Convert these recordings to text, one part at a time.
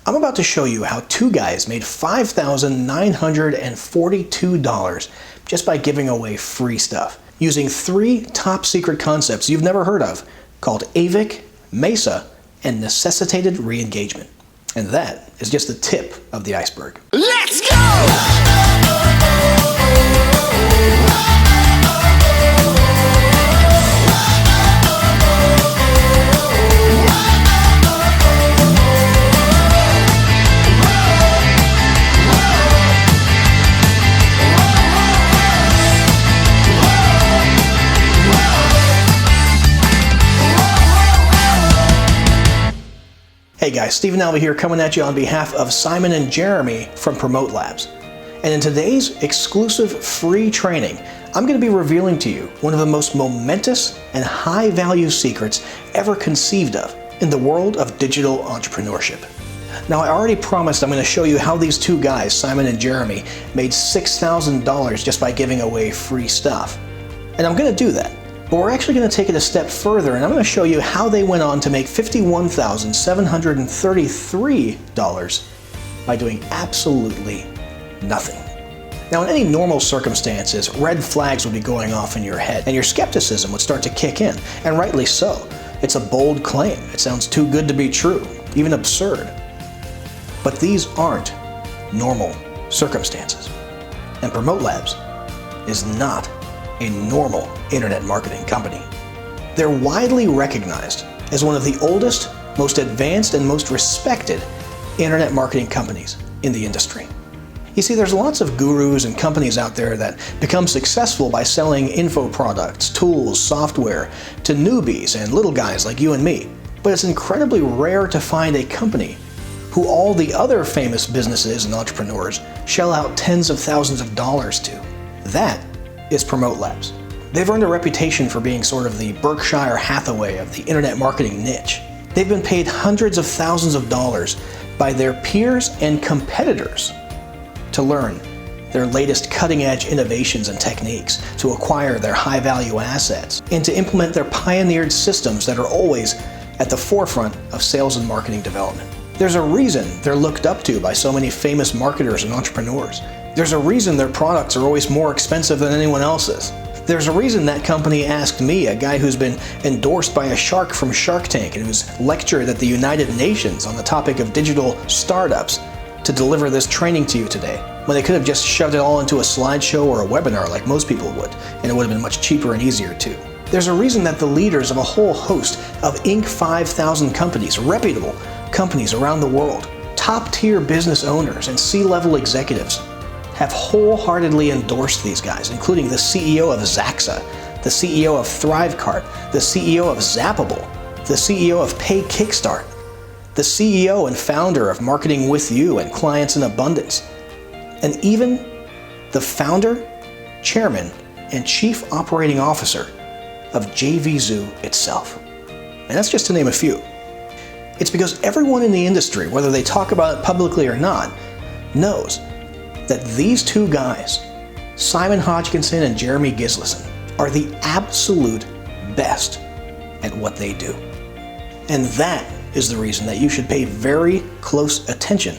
I'm about to show you how two guys made $5,942 just by giving away free stuff, using 3 top secret concepts you've never heard of, called AVIC, MESA, and necessitated re-engagement. And that is just the tip of the iceberg. Let's go! Hey guys, Stephen Alva here, coming at you on behalf of Simon and Jeremy from Promote Labs. And in today's exclusive free training, I'm going to be revealing to you one of the most momentous and high-value secrets ever conceived of in the world of digital entrepreneurship. Now, I already promised I'm going to show you how these two guys, Simon and Jeremy, made $6,000 just by giving away free stuff. And I'm going to do that. But we're actually going to take it a step further, and I'm going to show you how they went on to make $51,733 by doing absolutely nothing. Now, in any normal circumstances, red flags would be going off in your head, and your skepticism would start to kick in, and rightly so. It's a bold claim. It sounds too good to be true, even absurd. But these aren't normal circumstances. And Promote Labs is not a normal internet marketing company. They're widely recognized as one of the oldest, most advanced, and most respected internet marketing companies in the industry. You see, there's lots of gurus and companies out there that become successful by selling info products, tools, software to newbies and little guys like you and me. But it's incredibly rare to find a company who all the other famous businesses and entrepreneurs shell out tens of thousands of dollars to. That is Promote Labs. They've earned a reputation for being sort of the Berkshire Hathaway of the internet marketing niche. They've been paid hundreds of thousands of dollars by their peers and competitors to learn their latest cutting-edge innovations and techniques, to acquire their high-value assets, and to implement their pioneered systems that are always at the forefront of sales and marketing development. There's a reason they're looked up to by so many famous marketers and entrepreneurs. There's a reason their products are always more expensive than anyone else's. There's a reason that company asked me, a guy who's been endorsed by a shark from Shark Tank and who's lectured at the United Nations on the topic of digital startups, to deliver this training to you today, when they could have just shoved it all into a slideshow or a webinar like most people would, and it would have been much cheaper and easier too. There's a reason that the leaders of a whole host of Inc. 5000 companies, reputable companies around the world, top-tier business owners and C-level executives, have wholeheartedly endorsed these guys, including the CEO of Zaxa, the CEO of Thrivecart, the CEO of Zappable, the CEO of Pay Kickstart, the CEO and founder of Marketing With You and Clients in Abundance, and even the founder, chairman, and chief operating officer of JVZoo itself. And that's just to name a few. It's because everyone in the industry, whether they talk about it publicly or not, knows that these two guys, Simon Hodgkinson and Jeremy Gislason, are the absolute best at what they do. And that is the reason that you should pay very close attention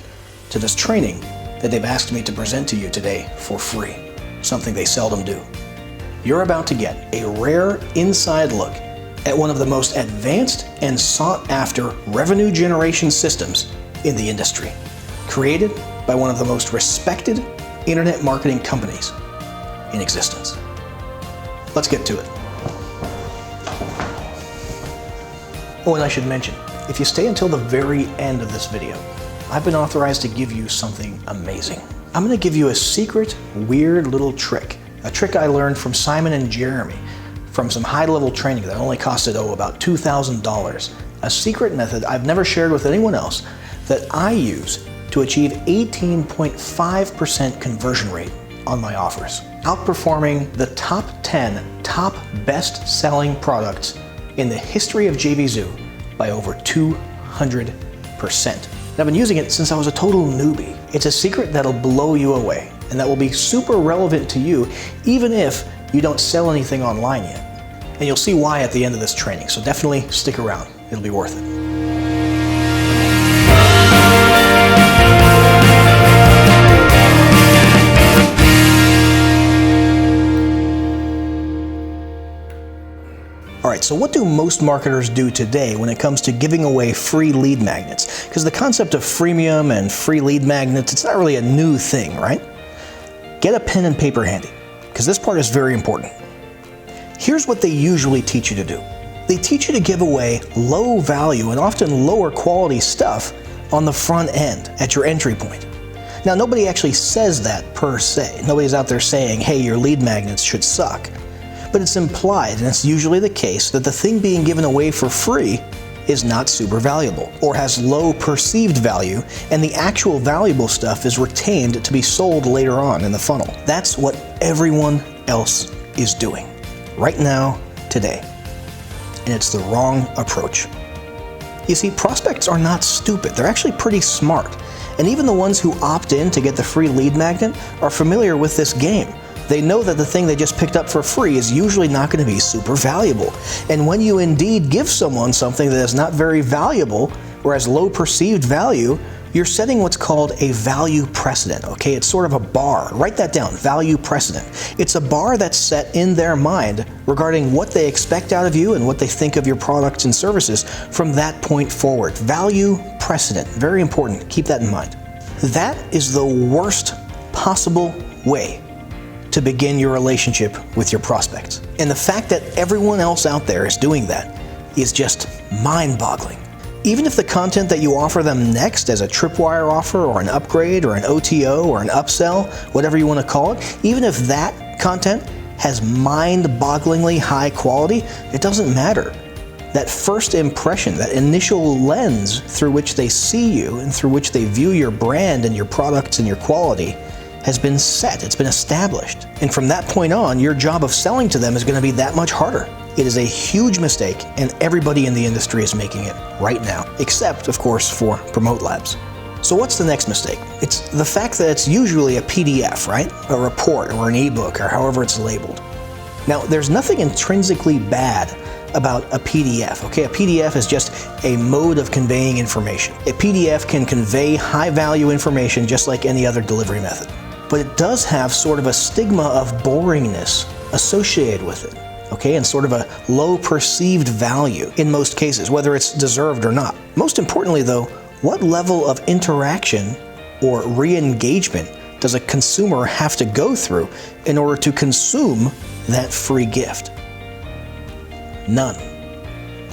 to this training that they've asked me to present to you today for free, something they seldom do. You're about to get a rare inside look at one of the most advanced and sought-after revenue generation systems in the industry, created by one of the most respected internet marketing companies in existence. Let's get to it. Oh, and I should mention, if you stay until the very end of this video, I've been authorized to give you something amazing. I'm going to give you a secret, weird little trick, a trick I learned from Simon and Jeremy from some high-level training that only costed, about $2,000. A secret method I've never shared with anyone else that I use to achieve 18.5% conversion rate on my offers, outperforming the top 10 best-selling products in the history of JVZoo by over 200%. And I've been using it since I was a total newbie. It's a secret that'll blow you away and that will be super relevant to you even if you don't sell anything online yet. And you'll see why at the end of this training, so definitely stick around. It'll be worth it. so what do most marketers do today when it comes to giving away free lead magnets? Because the concept of freemium and free lead magnets, it's not really a new thing, right? Get a pen and paper handy, because this part is very important. Here's what they usually teach you to do. They teach you to give away low value and often lower quality stuff on the front end at your entry point. Now, nobody actually says that per se. Nobody's out there saying, hey, your lead magnets should suck. But it's implied, and it's usually the case, that the thing being given away for free is not super valuable or has low perceived value, and the actual valuable stuff is retained to be sold later on in the funnel. That's what everyone else is doing right now, today. And it's the wrong approach. You see, prospects are not stupid. They're actually pretty smart. And even the ones who opt in to get the free lead magnet are familiar with this game. They know that the thing they just picked up for free is usually not going to be super valuable. And when you indeed give someone something that is not very valuable or has low perceived value, you're setting what's called a value precedent, okay? It's sort of a bar. Write that down, value precedent. It's a bar that's set in their mind regarding what they expect out of you and what they think of your products and services from that point forward. Value precedent, very important, keep that in mind. That is the worst possible way to begin your relationship with your prospects. And the fact that everyone else out there is doing that is just mind-boggling. Even if the content that you offer them next as a tripwire offer or an upgrade or an OTO or an upsell, whatever you want to call it, even if that content has mind-bogglingly high quality, it doesn't matter. That first impression, that initial lens through which they see you and through which they view your brand and your products and your quality has been set, it's been established. And from that point on, your job of selling to them is going to be that much harder. It is a huge mistake, and everybody in the industry is making it right now, except, of course, for Promote Labs. So what's the next mistake? It's the fact that it's usually a PDF, right? A report or an ebook or however it's labeled. Now, there's nothing intrinsically bad about a PDF, okay? A PDF is just a mode of conveying information. A PDF can convey high-value information just like any other delivery method. But it does have sort of a stigma of boringness associated with it. Okay, and sort of a low perceived value in most cases, whether it's deserved or not. Most importantly though, what level of interaction or re-engagement does a consumer have to go through in order to consume that free gift? None.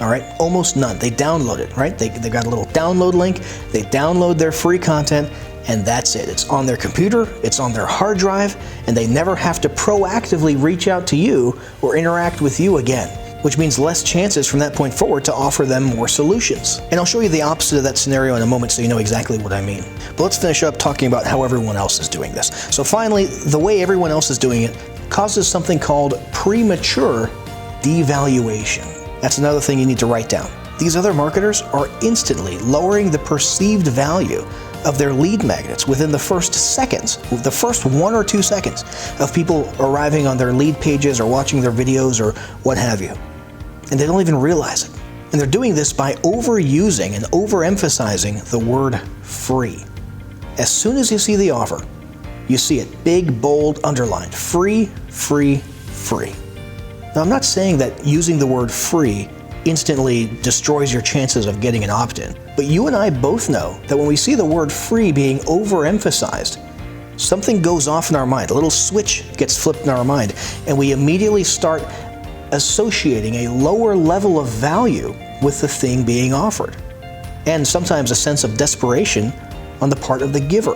All right, almost none. They download it, right? They got a little download link, they download their free content, and that's it. It's on their computer, it's on their hard drive, and they never have to proactively reach out to you or interact with you again, which means less chances from that point forward to offer them more solutions. And I'll show you the opposite of that scenario in a moment so you know exactly what I mean. But let's finish up talking about how everyone else is doing this. So finally, the way everyone else is doing it causes something called premature devaluation. That's another thing you need to write down. These other marketers are instantly lowering the perceived value of their lead magnets within the first seconds, the first 1 or 2 seconds of people arriving on their lead pages or watching their videos or what have you. And they don't even realize it. And they're doing this by overusing and overemphasizing the word free. As soon as you see the offer, you see it big, bold, underlined, free, free, free. Now, I'm not saying that using the word free instantly destroys your chances of getting an opt-in. But you and I both know that when we see the word free being overemphasized, something goes off in our mind, a little switch gets flipped in our mind, and we immediately start associating a lower level of value with the thing being offered. And sometimes a sense of desperation on the part of the giver.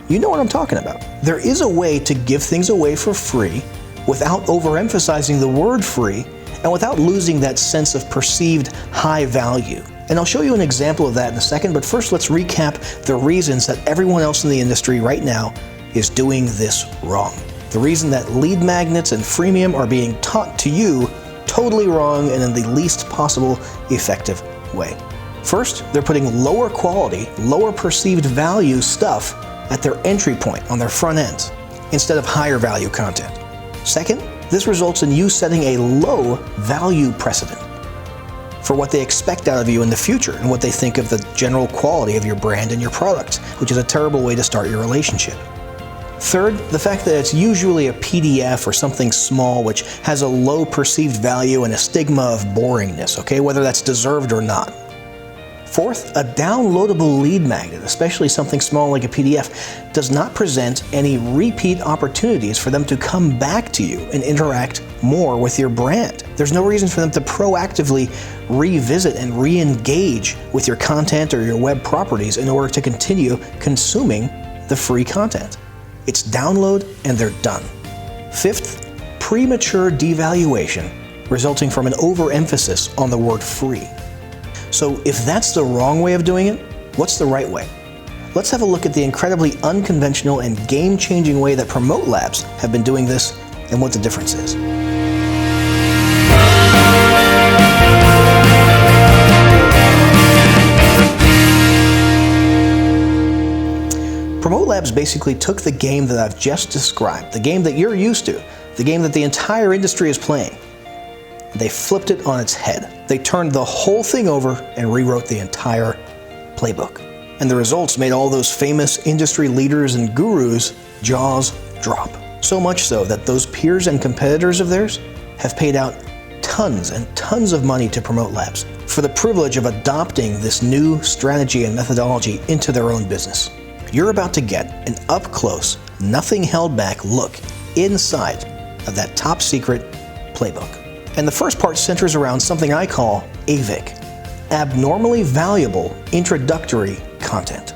You know what I'm talking about. There is a way to give things away for free without overemphasizing the word free and without losing that sense of perceived high value. And I'll show you an example of that in a second, but first let's recap the reasons that everyone else in the industry right now is doing this wrong. The reason that lead magnets and freemium are being taught to you totally wrong and in the least possible effective way. First, they're putting lower quality, lower perceived value stuff at their entry point on their front ends instead of higher value content. Second, this results in you setting a low value precedent for what they expect out of you in the future and what they think of the general quality of your brand and your product, which is a terrible way to start your relationship. Third, the fact that it's usually a PDF or something small which has a low perceived value and a stigma of boringness, okay, whether that's deserved or not. Fourth, a downloadable lead magnet, especially something small like a PDF, does not present any repeat opportunities for them to come back to you and interact more with your brand. There's no reason for them to proactively revisit and re-engage with your content or your web properties in order to continue consuming the free content. It's download and they're done. Fifth, premature devaluation resulting from an overemphasis on the word free. So if that's the wrong way of doing it, what's the right way? Let's have a look at the incredibly unconventional and game-changing way that Promote Labs have been doing this and what the difference is. Promote Labs basically took the game that I've just described, the game that you're used to, the game that the entire industry is playing. They flipped it on its head. They turned the whole thing over and rewrote the entire playbook. And the results made all those famous industry leaders and gurus' jaws drop. So much so that those peers and competitors of theirs have paid out tons and tons of money to Promote Labs for the privilege of adopting this new strategy and methodology into their own business. You're about to get an up-close, nothing held back look inside of that top secret playbook. And the first part centers around something I call AVIC, Abnormally Valuable Introductory Content.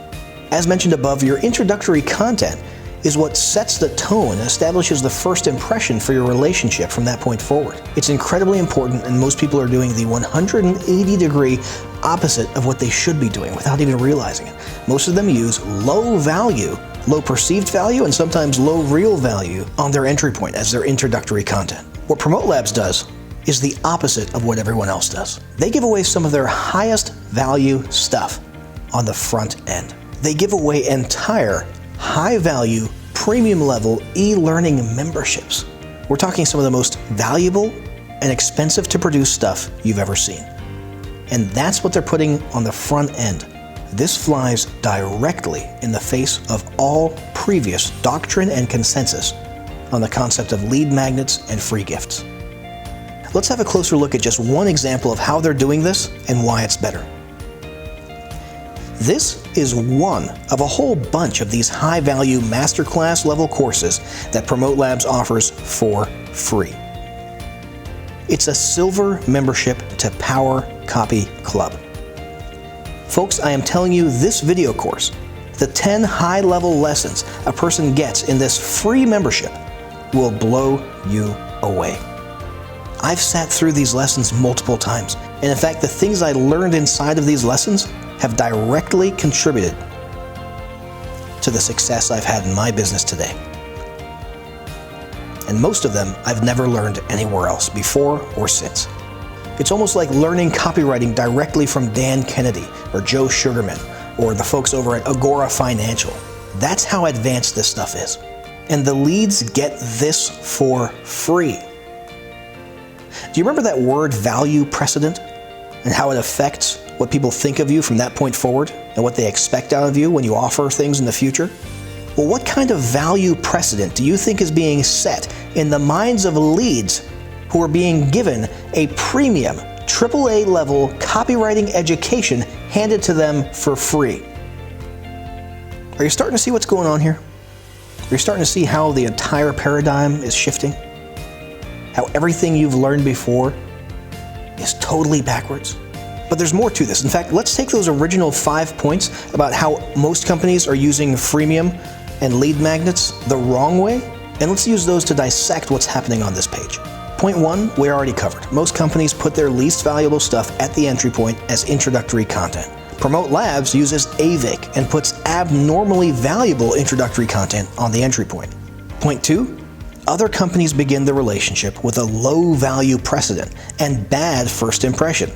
As mentioned above, your introductory content is what sets the tone and establishes the first impression for your relationship from that point forward. It's incredibly important, and most people are doing the 180-degree opposite of what they should be doing without even realizing it. Most of them use low value, low perceived value, and sometimes low real value on their entry point as their introductory content. What Promote Labs does is the opposite of what everyone else does. They give away some of their highest value stuff on the front end. They give away entire high value, premium level e-learning memberships. We're talking some of the most valuable and expensive to produce stuff you've ever seen. And that's what they're putting on the front end. This flies directly in the face of all previous doctrine and consensus on the concept of lead magnets and free gifts. Let's have a closer look at just one example of how they're doing this and why it's better. This is one of a whole bunch of these high-value masterclass level courses that Promote Labs offers for free. It's a silver membership to Power Copy Club. Folks, I am telling you, this video course, the 10 high-level lessons a person gets in this free membership, will blow you away. I've sat through these lessons multiple times, and in fact, the things I learned inside of these lessons have directly contributed to the success I've had in my business today. And most of them I've never learned anywhere else, before or since. It's almost like learning copywriting directly from Dan Kennedy or Joe Sugarman or the folks over at Agora Financial. That's how advanced this stuff is. And the leads get this for free. Do you remember that word value precedent and how it affects what people think of you from that point forward and what they expect out of you when you offer things in the future? Well, what kind of value precedent do you think is being set in the minds of leads who are being given a premium AAA level copywriting education handed to them for free? Are you starting to see what's going on here? Are you starting to see how the entire paradigm is shifting? How everything you've learned before is totally backwards? But there's more to this. In fact, let's take those original 5 points about how most companies are using freemium and lead magnets the wrong way, and let's use those to dissect what's happening on this page. Point 1, we already covered. Most companies put their least valuable stuff at the entry point as introductory content. Promote Labs uses AVIC and puts abnormally valuable introductory content on the entry point. Point 2, other companies begin the relationship with a low value precedent and bad first impression.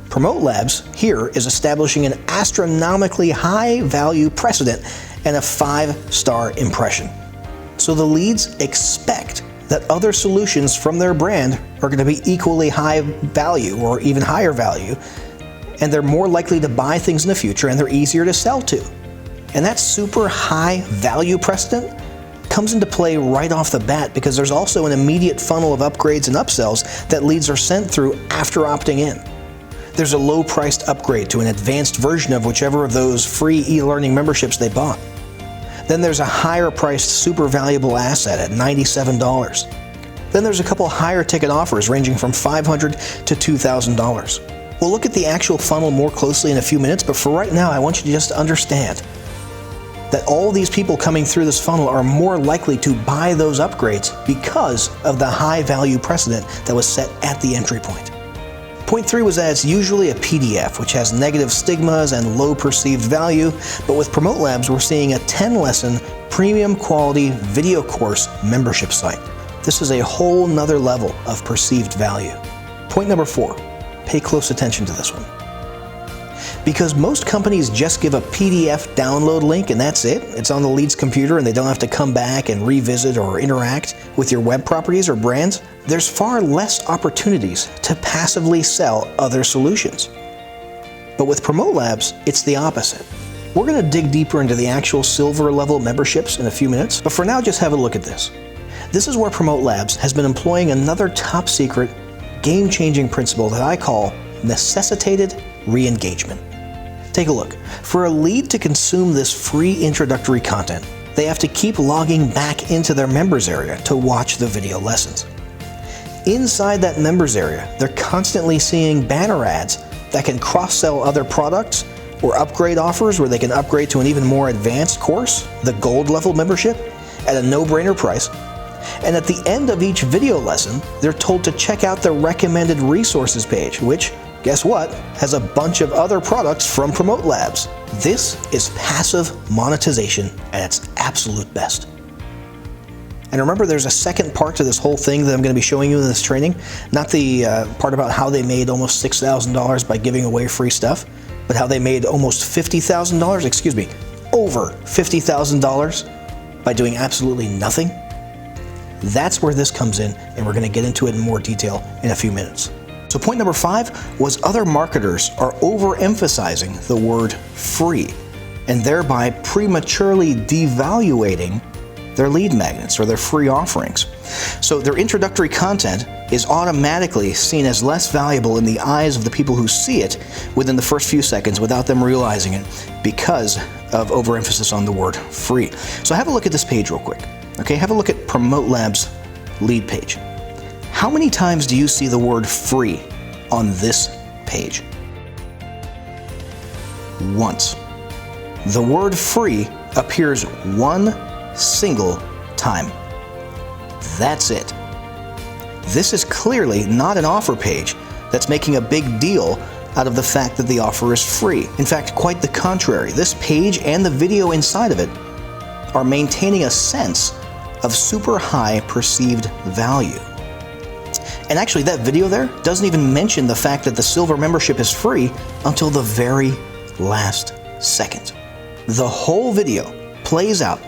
Promote Labs here is establishing an astronomically high value precedent and a 5-star impression. So the leads expect that other solutions from their brand are going to be equally high value or even higher value, and they're more likely to buy things in the future and they're easier to sell to. And that super high value precedent comes into play right off the bat because there's also an immediate funnel of upgrades and upsells that leads are sent through after opting in. There's a low-priced upgrade to an advanced version of whichever of those free e-learning memberships they bought. Then there's a higher-priced super valuable asset at $97. Then there's a couple higher ticket offers ranging from $500 to $2,000. We'll look at the actual funnel more closely in a few minutes, but for right now I want you to just understand that all these people coming through this funnel are more likely to buy those upgrades because of the high value precedent that was set at the entry point. Point 3 was that it's usually a PDF, which has negative stigmas and low perceived value, but with Promote Labs, we're seeing a 10-lesson, premium quality video course membership site. This is a whole nother level of perceived value. Point number 4, pay close attention to this one. Because most companies just give a PDF download link and that's it. It's on the lead's computer and they don't have to come back and revisit or interact with your web properties or brands. There's far less opportunities to passively sell other solutions. But with Promote Labs, it's the opposite. We're going to dig deeper into the actual silver level memberships in a few minutes, but for now just have a look at this. This is where Promote Labs has been employing another top secret, game-changing principle that I call necessitated re-engagement. Take a look. For a lead to consume this free introductory content, they have to keep logging back into their members area to watch the video lessons. Inside that members area, they're constantly seeing banner ads that can cross-sell other products or upgrade offers where they can upgrade to an even more advanced course, the gold level membership, at a no-brainer price. And at the end of each video lesson, they're told to check out the recommended resources page, which, guess what, has a bunch of other products from Promote Labs. This is passive monetization at its absolute best. And remember, there's a second part to this whole thing that I'm going to be showing you in this training. Not the part about how they made almost $6,000 by giving away free stuff, but how they made almost $50,000, over $50,000 by doing absolutely nothing. That's where this comes in, and we're going to get into it in more detail in a few minutes. So point number 5 was other marketers are overemphasizing the word free and thereby prematurely devaluating their lead magnets or their free offerings. So their introductory content is automatically seen as less valuable in the eyes of the people who see it within the first few seconds without them realizing it because of overemphasis on the word free. So have a look at this page real quick. Okay, have a look at Promote Labs lead page. How many times do you see the word free on this page? Once. The word free appears one single time. That's it. This is clearly not an offer page that's making a big deal out of the fact that the offer is free. In fact, quite the contrary. This page and the video inside of it are maintaining a sense of super high perceived value. And actually that video there doesn't even mention the fact that the silver membership is free until the very last second. The whole video plays out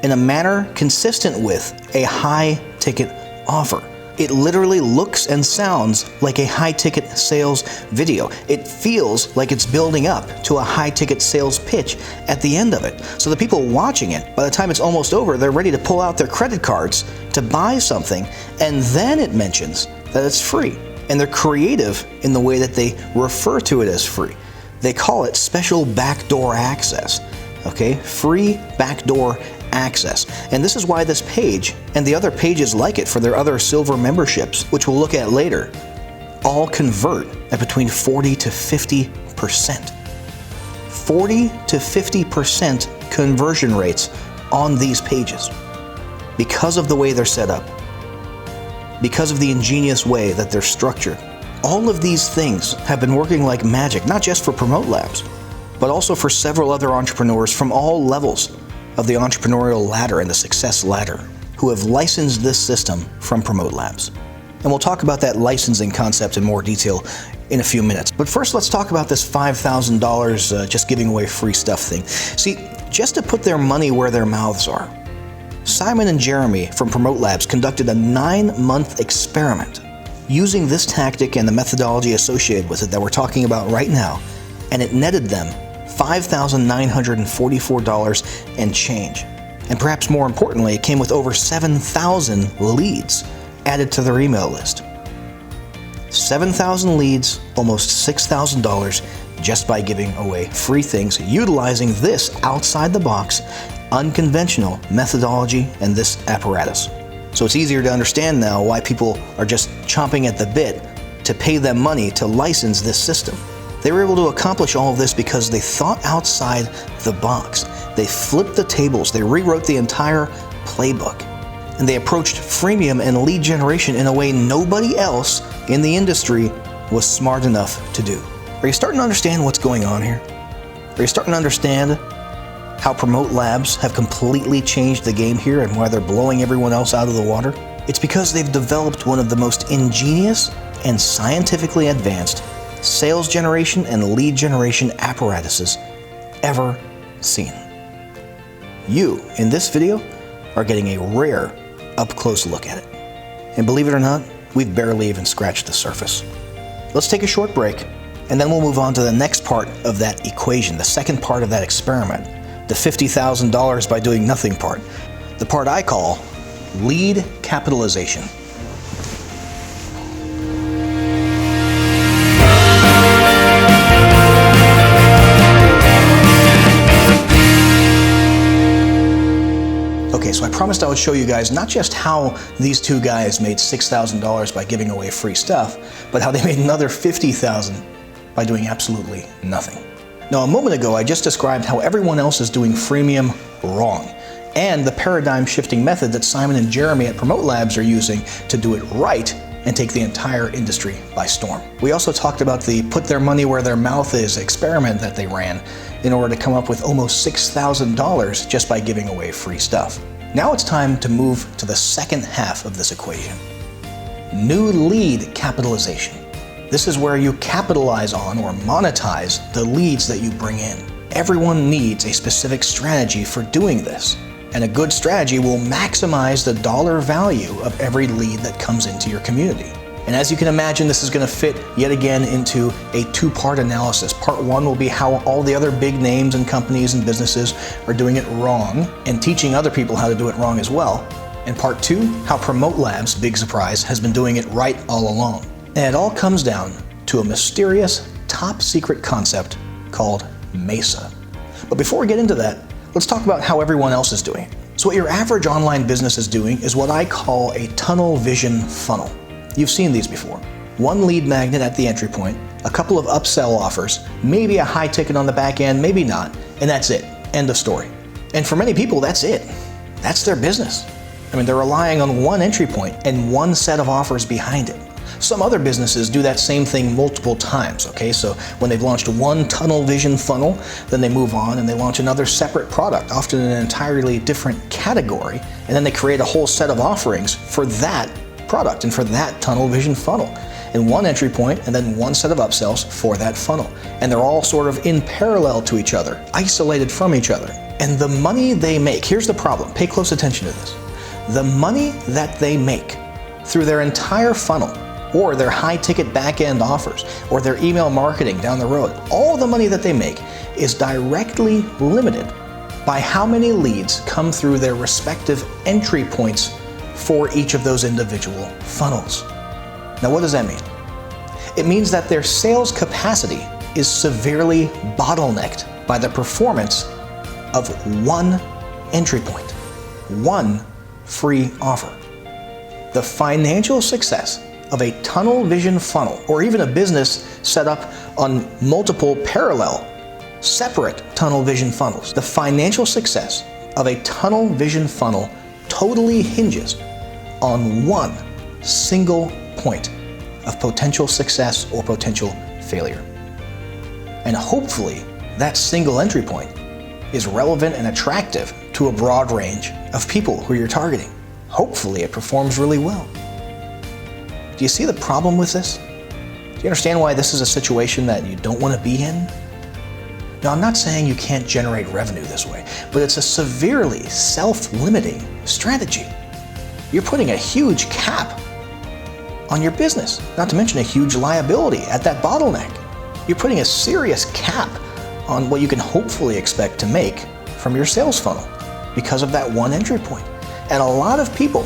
in a manner consistent with a high ticket offer. It literally looks and sounds like a high ticket sales video. It feels like it's building up to a high ticket sales pitch at the end of it. So the people watching it, by the time it's almost over, they're ready to pull out their credit cards to buy something, and then it mentions that it's free. And they're creative in the way that they refer to it as free. They call it special backdoor access. Okay, free backdoor access. And this is why this page and the other pages like it for their other silver memberships, which we'll look at later, all convert at between 40 to 50%. 40 to 50% conversion rates on these pages because of the way they're set up, because of the ingenious way that they're structured. All of these things have been working like magic, not just for Promote Labs, but also for several other entrepreneurs from all levels of the entrepreneurial ladder and the success ladder who have licensed this system from Promote Labs. And we'll talk about that licensing concept in more detail in a few minutes. But first, let's talk about this $5,000 just giving away free stuff thing. See, just to put their money where their mouths are, Simon and Jeremy from Promote Labs conducted a 9-month experiment using this tactic and the methodology associated with it that we're talking about right now, and it netted them $5,944 and change. And perhaps more importantly, it came with over 7,000 leads added to their email list. 7,000 leads, almost $6,000 just by giving away free things, utilizing this outside-the-box, unconventional methodology and this apparatus. So it's easier to understand now why people are just chomping at the bit to pay them money to license this system. They were able to accomplish all of this because they thought outside the box. They flipped the tables, they rewrote the entire playbook, and they approached freemium and lead generation in a way nobody else in the industry was smart enough to do. Are you starting to understand what's going on here? Are you starting to understand how Promote Labs have completely changed the game here and why they're blowing everyone else out of the water? It's because they've developed one of the most ingenious and scientifically advanced sales generation and lead generation apparatuses ever seen. You, in this video, are getting a rare up-close look at it. And believe it or not, we've barely even scratched the surface. Let's take a short break, and then we'll move on to the next part of that equation, the second part of that experiment, the $50,000 by doing nothing part, the part I call lead capitalization. Okay, so I promised I would show you guys not just how these two guys made $6,000 by giving away free stuff, but how they made another $50,000 by doing absolutely nothing. Now, a moment ago, I just described how everyone else is doing freemium wrong, and the paradigm-shifting method that Simon and Jeremy at Promote Labs are using to do it right and take the entire industry by storm. We also talked about the put their money where their mouth is experiment that they ran in order to come up with almost $6,000 just by giving away free stuff. Now it's time to move to the second half of this equation. New lead capitalization. This is where you capitalize on or monetize the leads that you bring in. Everyone needs a specific strategy for doing this, and a good strategy will maximize the dollar value of every lead that comes into your community. And as you can imagine, this is going to fit yet again into a two-part analysis. Part one will be how all the other big names and companies and businesses are doing it wrong and teaching other people how to do it wrong as well. And part two, how Promote Labs, big surprise, has been doing it right all along. And it all comes down to a mysterious, top-secret concept called Mesa. But before we get into that, let's talk about how everyone else is doing it. So what your average online business is doing is what I call a tunnel vision funnel. You've seen these before. One lead magnet at the entry point, a couple of upsell offers, maybe a high ticket on the back end, maybe not, and that's it. End of story. And for many people, that's it. That's their business. I mean, they're relying on one entry point and one set of offers behind it. Some other businesses do that same thing multiple times, okay? So when they've launched one tunnel vision funnel, then they move on and they launch another separate product, often in an entirely different category, and then they create a whole set of offerings for that product and for that tunnel vision funnel. And one entry point and then one set of upsells for that funnel. And they're all sort of in parallel to each other, isolated from each other. And the money they make, here's the problem, pay close attention to this. The money that they make through their entire funnel, or their high-ticket back-end offers, or their email marketing down the road, all the money that they make is directly limited by how many leads come through their respective entry points for each of those individual funnels. Now, what does that mean? It means that their sales capacity is severely bottlenecked by the performance of one entry point, one free offer. The financial success of a tunnel vision funnel, or even a business set up on multiple parallel, separate tunnel vision funnels, the financial success of a tunnel vision funnel totally hinges on one single point of potential success or potential failure. And hopefully, that single entry point is relevant and attractive to a broad range of people who you're targeting. Hopefully, it performs really well. Do you see the problem with this? Do you understand why this is a situation that you don't want to be in? Now, I'm not saying you can't generate revenue this way, but it's a severely self-limiting strategy. You're putting a huge cap on your business, not to mention a huge liability at that bottleneck. You're putting a serious cap on what you can hopefully expect to make from your sales funnel. because of that one entry point. And a lot of people,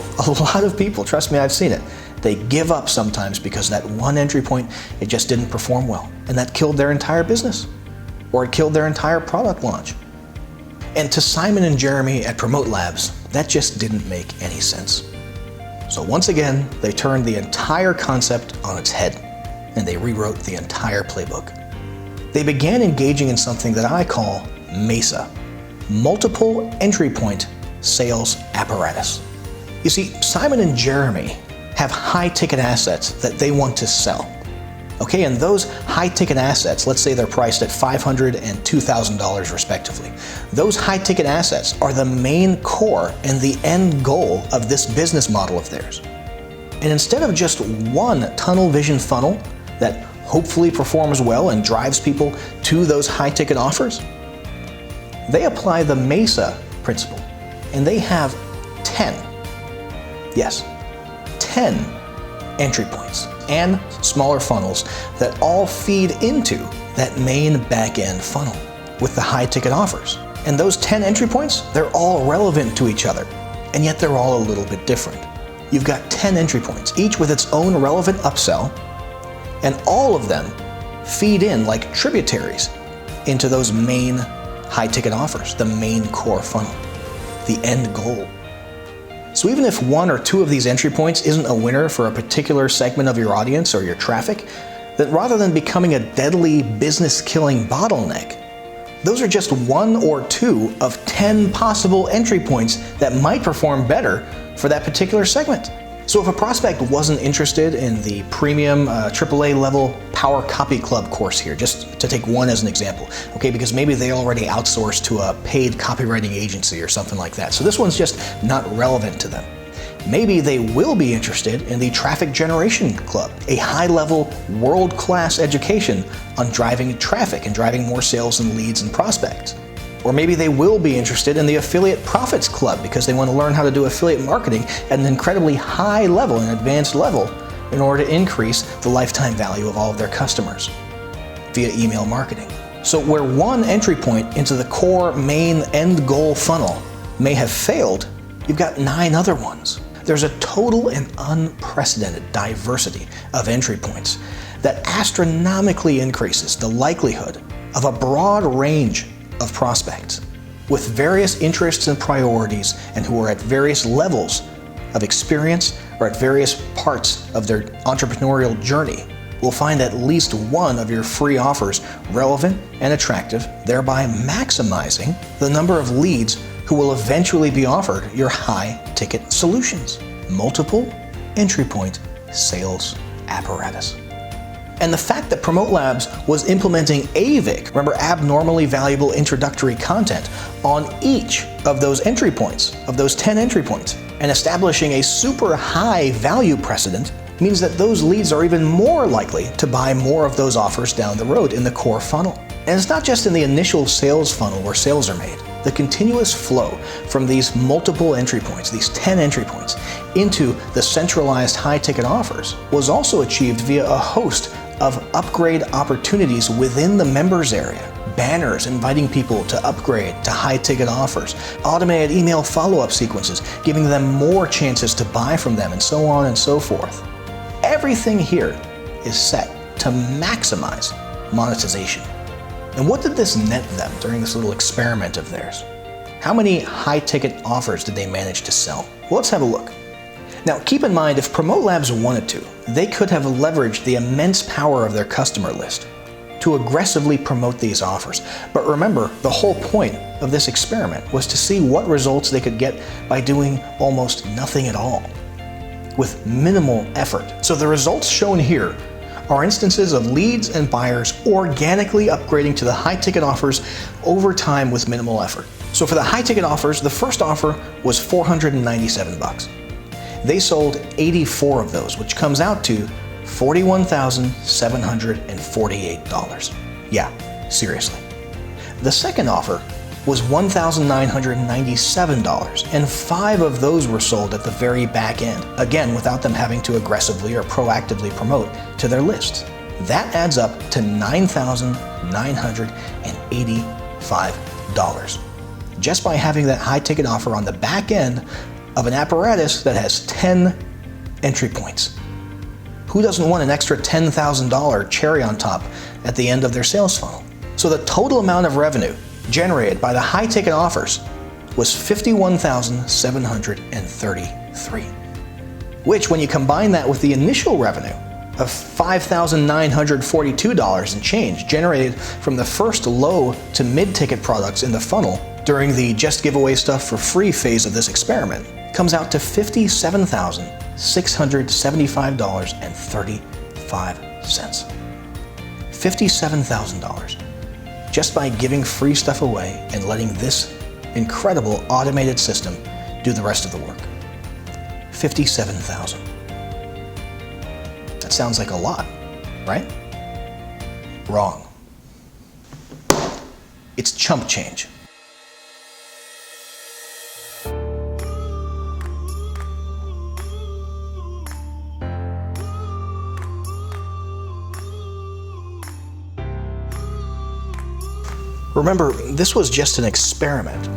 trust me, I've seen it, they give up sometimes because that one entry point, it just didn't perform well. And that killed their entire business, or it killed their entire product launch. And to Simon and Jeremy at Promote Labs, that just didn't make any sense. So once again, they turned the entire concept on its head, and they rewrote the entire playbook. They began engaging in something that I call MESA, Multiple Entry Point Sales Apparatus. You see, Simon and Jeremy have high-ticket assets that they want to sell. Okay, and those high-ticket assets, let's say they're priced at $500 and $2,000 respectively. Those high-ticket assets are the main core and the end goal of this business model of theirs. And instead of just one tunnel vision funnel that hopefully performs well and drives people to those high-ticket offers, they apply the MESA principle, and they have 10 entry points and smaller funnels that all feed into that main back-end funnel with the high-ticket offers. And those 10 entry points, they're all relevant to each other, and yet they're all a little bit different. You've got 10 entry points, each with its own relevant upsell, and all of them feed in like tributaries into those main high-ticket offers, the main core funnel, the end goal. So even if one or two of these entry points isn't a winner for a particular segment of your audience or your traffic, then rather than becoming a deadly business-killing bottleneck, those are just one or two of 10 possible entry points that might perform better for that particular segment. So if a prospect wasn't interested in the premium AAA level Power Copy Club course here, just to take one as an example, okay, because maybe they already outsourced to a paid copywriting agency or something like that. So this one's just not relevant to them. Maybe they will be interested in the Traffic Generation Club, a high-level, world-class education on driving traffic and driving more sales and leads and prospects. Or maybe they will be interested in the Affiliate Profits Club because they want to learn how to do affiliate marketing at an incredibly high level, an advanced level, in order to increase the lifetime value of all of their customers via email marketing. So where one entry point into the core main end goal funnel may have failed, you've got 9 other ones. There's a total and unprecedented diversity of entry points that astronomically increases the likelihood of a broad range of prospects with various interests and priorities and who are at various levels of experience or at various parts of their entrepreneurial journey will find at least one of your free offers relevant and attractive, thereby maximizing the number of leads who will eventually be offered your high-ticket solutions. Multiple entry point sales apparatus. And the fact that Promote Labs was implementing AVIC, remember abnormally valuable introductory content, on each of those entry points, of those 10 entry points, and establishing a super high value precedent means that those leads are even more likely to buy more of those offers down the road in the core funnel. And it's not just in the initial sales funnel where sales are made. The continuous flow from these multiple entry points, these 10 entry points, into the centralized high-ticket offers was also achieved via a host of upgrade opportunities within the members area. Banners inviting people to upgrade to high-ticket offers, automated email follow-up sequences giving them more chances to buy from them, and so on and so forth. Everything here is set to maximize monetization. And what did this net them during this little experiment of theirs? How many high-ticket offers did they manage to sell? Well, let's have a look. Now, keep in mind, if Promote Labs wanted to, they could have leveraged the immense power of their customer list to aggressively promote these offers. But remember, the whole point of this experiment was to see what results they could get by doing almost nothing at all, with minimal effort. So the results shown here are instances of leads and buyers organically upgrading to the high-ticket offers over time with minimal effort. So for the high-ticket offers, the first offer was $497. They sold 84 of those, which comes out to $41,748. Yeah, seriously. The second offer was $1,997, and 5 of those were sold at the very back end, again without them having to aggressively or proactively promote to their lists. That adds up to $9,985. just by having that high ticket offer on the back end of an apparatus that has 10 entry points. Who doesn't want an extra $10,000 cherry on top at the end of their sales funnel? So the total amount of revenue generated by the high ticket offers was $51,733, which, when you combine that with the initial revenue of $5,942 and change generated from the first low to mid ticket products in the funnel during the just give away stuff for free phase of this experiment, comes out to $57,675.35. $57,000 just by giving free stuff away and letting this incredible automated system do the rest of the work. $57,000. That sounds like a lot, right? Wrong. It's chump change. Remember, this was just an experiment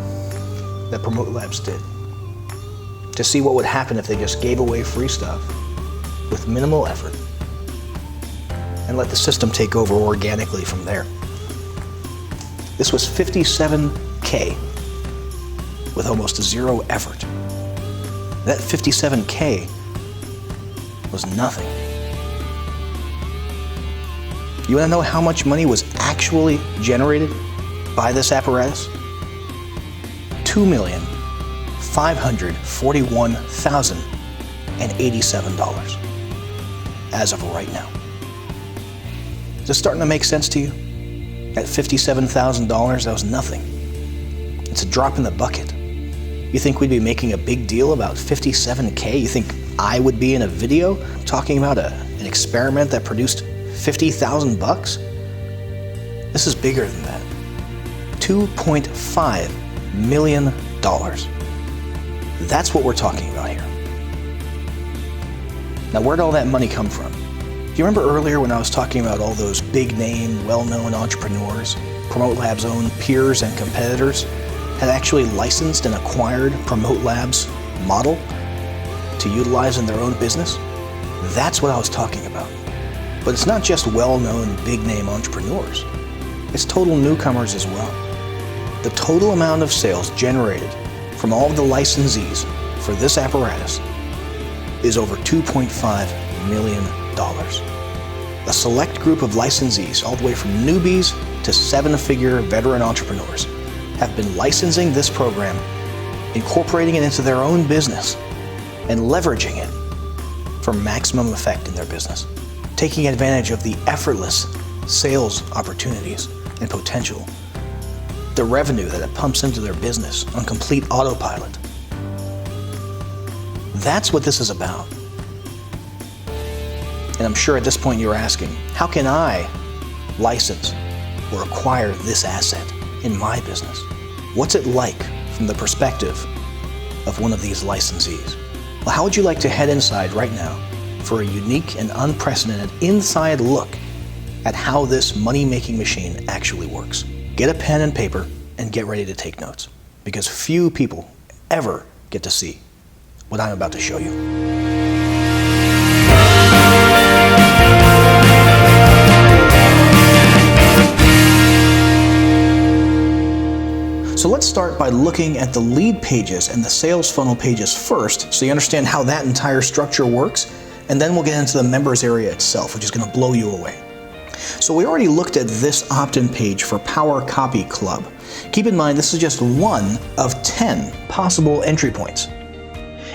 that Promote Labs did to see what would happen if they just gave away free stuff with minimal effort and let the system take over organically from there. This was $57K with almost zero effort. That $57K was nothing. You want to know how much money was actually generated by this apparatus? $2,541,087 as of right now. Is this starting to make sense to you? At $57,000, that was nothing. It's a drop in the bucket. You think we'd be making a big deal about $57K? You think I would be in a video talking about an experiment that produced $50,000? This is bigger than that. $2.5 million. That's what we're talking about here. Now, where'd all that money come from? Do you remember earlier when I was talking about all those big name, well-known entrepreneurs, Promote Labs' own peers and competitors, had actually licensed and acquired Promote Labs' model to utilize in their own business? That's what I was talking about. But it's not just well-known, big-name entrepreneurs. It's total newcomers as well. The total amount of sales generated from all of the licensees for this apparatus is over $2.5 million. A select group of licensees, all the way from newbies to seven-figure veteran entrepreneurs, have been licensing this program, incorporating it into their own business, and leveraging it for maximum effect in their business, taking advantage of the effortless sales opportunities and potential, the revenue that it pumps into their business on complete autopilot. That's what this is about. And I'm sure at this point you're asking, how can I license or acquire this asset in my business? What's it like from the perspective of one of these licensees? Well, how would you like to head inside right now for a unique and unprecedented inside look at how this money-making machine actually works? Get a pen and paper and get ready to take notes, because few people ever get to see what I'm about to show you. So let's start by looking at the lead pages and the sales funnel pages first, so you understand how that entire structure works, and then we'll get into the members area itself, which is going to blow you away. So we already looked at this opt-in page for Power Copy Club. Keep in mind, this is just one of 10 possible entry points.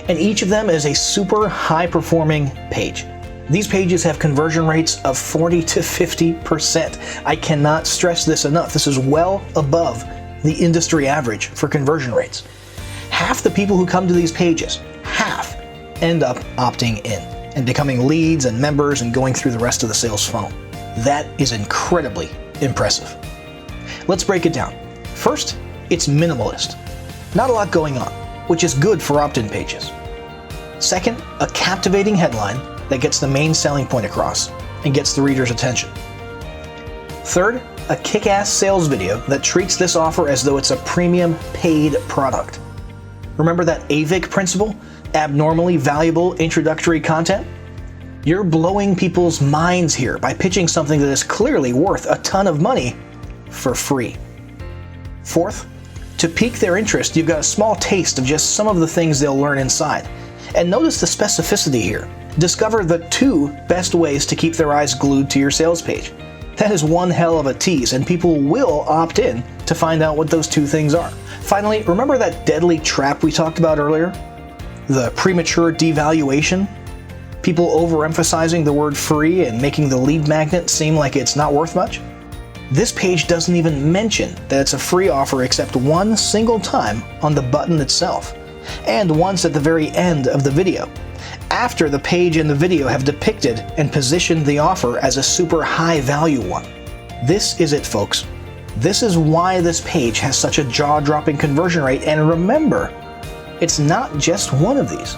And each of them is a super high-performing page. These pages have conversion rates of 40 to 50%. I cannot stress this enough. This is well above the industry average for conversion rates. Half the people who come to these pages, half, end up opting in and becoming leads and members and going through the rest of the sales funnel. That is incredibly impressive. Let's break it down. First, it's minimalist. Not a lot going on, which is good for opt-in pages. Second, a captivating headline that gets the main selling point across and gets the reader's attention. Third, a kick-ass sales video that treats this offer as though it's a premium paid product. Remember that AVIC principle? Abnormally valuable introductory content? You're blowing people's minds here by pitching something that is clearly worth a ton of money for free. Fourth, to pique their interest, you've got a small taste of just some of the things they'll learn inside. And notice the specificity here. Discover the 2 best ways to keep their eyes glued to your sales page. That is one hell of a tease, and people will opt in to find out what those 2 things are. Finally, remember that deadly trap we talked about earlier? The premature devaluation? People overemphasizing the word free and making the lead magnet seem like it's not worth much? This page doesn't even mention that it's a free offer except one single time on the button itself, and once at the very end of the video, after the page and the video have depicted and positioned the offer as a super high value one. This is it, folks. This is why this page has such a jaw-dropping conversion rate, and remember, it's not just one of these.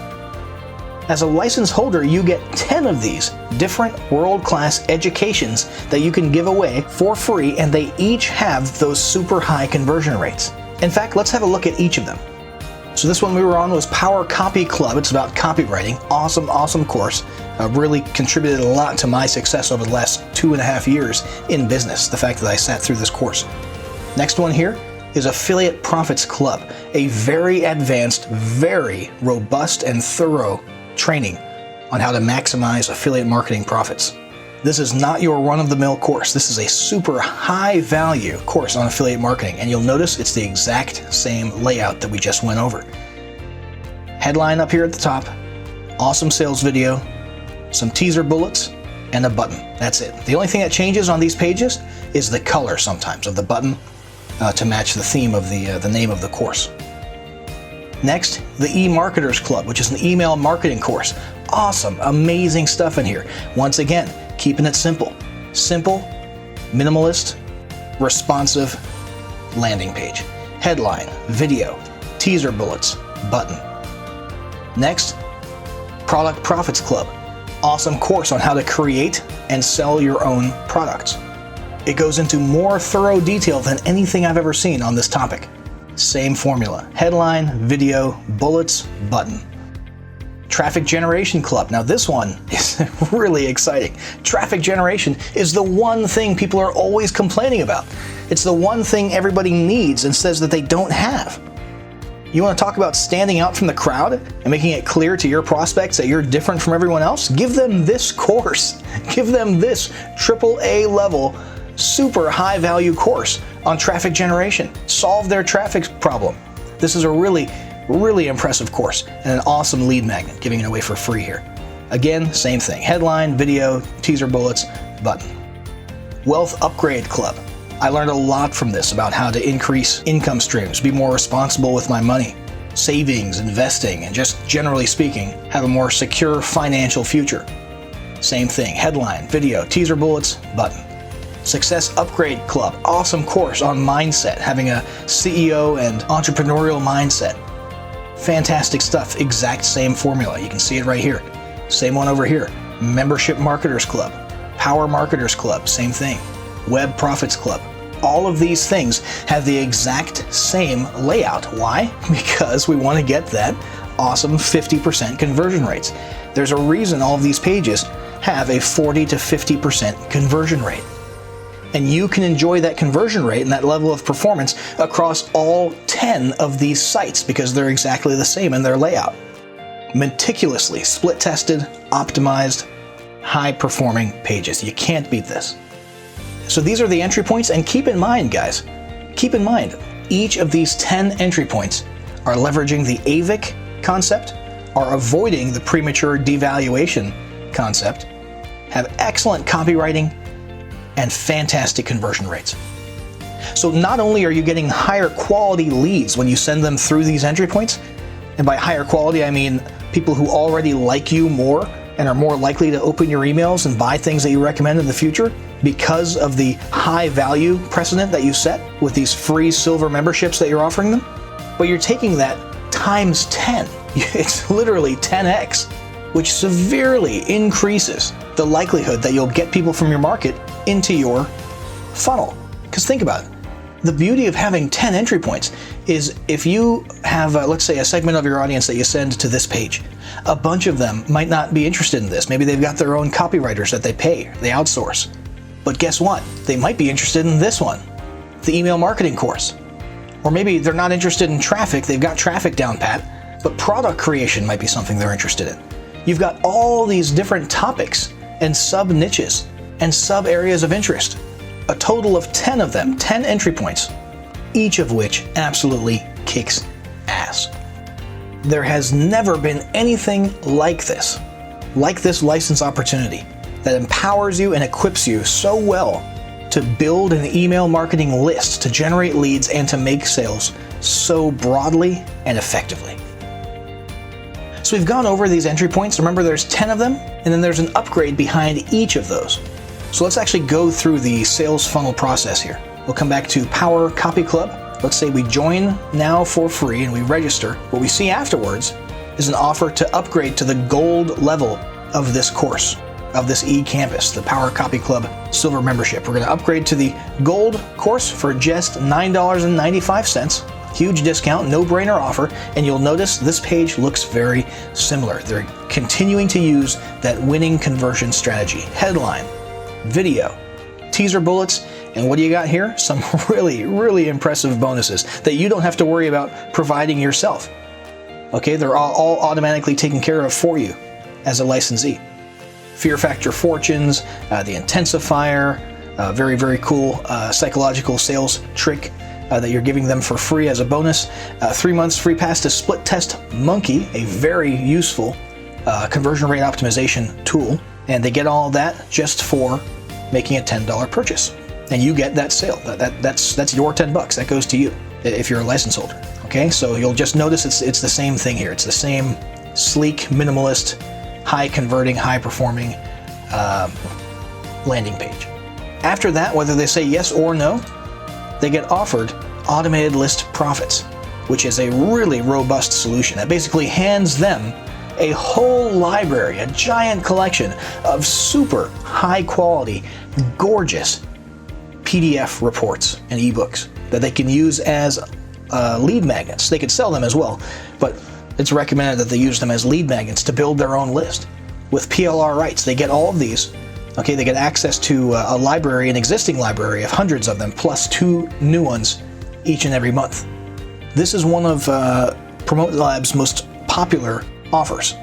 As a license holder, you get 10 of these different world-class educations that you can give away for free, and they each have those super high conversion rates. In fact, let's have a look at each of them. So this one we were on was Power Copy Club. It's about copywriting. Awesome course. Really contributed a lot to my success over the last 2.5 years in business, the fact that I sat through this course. Next one here is Affiliate Profits Club, a very advanced, very robust and thorough training on how to maximize affiliate marketing profits. This is not your run-of-the-mill course. This is a super high-value course on affiliate marketing, and you'll notice it's the exact same layout that we just went over. Headline up here at the top, awesome sales video, some teaser bullets, and a button. That's it. The only thing that changes on these pages is the color sometimes of the button to match the theme of the name of the course. Next, the eMarketers Club, which is an email marketing course. Awesome, amazing stuff in here. Once again, keeping it simple. Simple, minimalist, responsive landing page. Headline, video, teaser bullets, button. Next, Product Profits Club. Awesome course on how to create and sell your own products. It goes into more thorough detail than anything I've ever seen on this topic. Same formula. Headline, video, bullets, button. Traffic Generation Club. Now this one is really exciting. Traffic generation is the one thing people are always complaining about. It's the one thing everybody needs and says that they don't have. You want to talk about standing out from the crowd and making it clear to your prospects that you're different from everyone else? Give them this course. Give them this AAA level, super high value course on traffic generation. Solve their traffic problem. This is a really impressive course and an awesome lead magnet, giving it away for free here. Again, same thing. Headline, video, teaser bullets, button. Wealth Upgrade Club. I learned a lot from this about how to increase income streams, be more responsible with my money, savings, investing, and just generally speaking, have a more secure financial future. Same thing. Headline, video, teaser bullets, button. Success Upgrade Club. Awesome course on mindset, having a CEO and entrepreneurial mindset. Fantastic stuff. Exact same formula. You can see it right here. Same one over here. Membership Marketers Club. Power Marketers Club. Same thing. Web Profits Club. All of these things have the exact same layout. Why? Because we want to get that awesome 50% conversion rates. There's a reason all of these pages have a 40 to 50% conversion rate. And you can enjoy that conversion rate and that level of performance across all 10 of these sites because they're exactly the same in their layout. Meticulously split-tested, optimized, high-performing pages. You can't beat this. So these are the entry points, and keep in mind, guys, keep in mind, each of these 10 entry points are leveraging the AVIC concept, are avoiding the premature devaluation concept, have excellent copywriting, and fantastic conversion rates. So not only are you getting higher quality leads when you send them through these entry points, and by higher quality I mean people who already like you more and are more likely to open your emails and buy things that you recommend in the future because of the high value precedent that you set with these free silver memberships that you're offering them, but you're taking that times 10. It's literally 10x, which severely increases the likelihood that you'll get people from your market into your funnel. Because think about it. The beauty of having 10 entry points is if you have, let's say, a segment of your audience that you send to this page, a bunch of them might not be interested in this. Maybe they've got their own copywriters that they pay, they outsource. But guess what? They might be interested in this one, the email marketing course. Or maybe they're not interested in traffic, they've got traffic down pat, but product creation might be something they're interested in. You've got all these different topics and sub-niches and sub-areas of interest. A total of 10 of them, 10 entry points, each of which absolutely kicks ass. There has never been anything like this license opportunity that empowers you and equips you so well to build an email marketing list, to generate leads, and to make sales so broadly and effectively. So we've gone over these entry points. Remember, there's 10 of them, and then there's an upgrade behind each of those. So let's actually go through the sales funnel process here. We'll come back to Power Copy Club. Let's say we join now for free and we register. What we see afterwards is an offer to upgrade to the gold level of this course, of this eCampus, the Power Copy Club Silver membership. We're going to upgrade to the gold course for just $9.95. Huge discount, no-brainer offer, and you'll notice this page looks very similar. They're continuing to use that winning conversion strategy. Headline, video, teaser bullets, and what do you got here? Some really, really impressive bonuses that you don't have to worry about providing yourself. Okay, they're all automatically taken care of for you as a licensee. Fear Factor Fortunes, the Intensifier, very, very cool psychological sales trick that you're giving them for free as a bonus. 3 months free pass to Split Test Monkey, a very useful conversion rate optimization tool. And they get all of that just for making a $10 purchase. And you get that sale. That's your $10. That goes to you if you're a license holder. Okay, so you'll just notice it's the same thing here. It's the same sleek, minimalist, high converting, high performing landing page. After that, whether they say yes or no, they get offered Automated List Profits, which is a really robust solution that basically hands them a whole library, a giant collection of super high quality, gorgeous PDF reports and ebooks that they can use as lead magnets. They could sell them as well, but it's recommended that they use them as lead magnets to build their own list. With PLR rights, they get all of these. Okay, they get access to a library, an existing library of hundreds of them, plus 2 new ones each and every month. This is one of Promote Labs' most popular offers.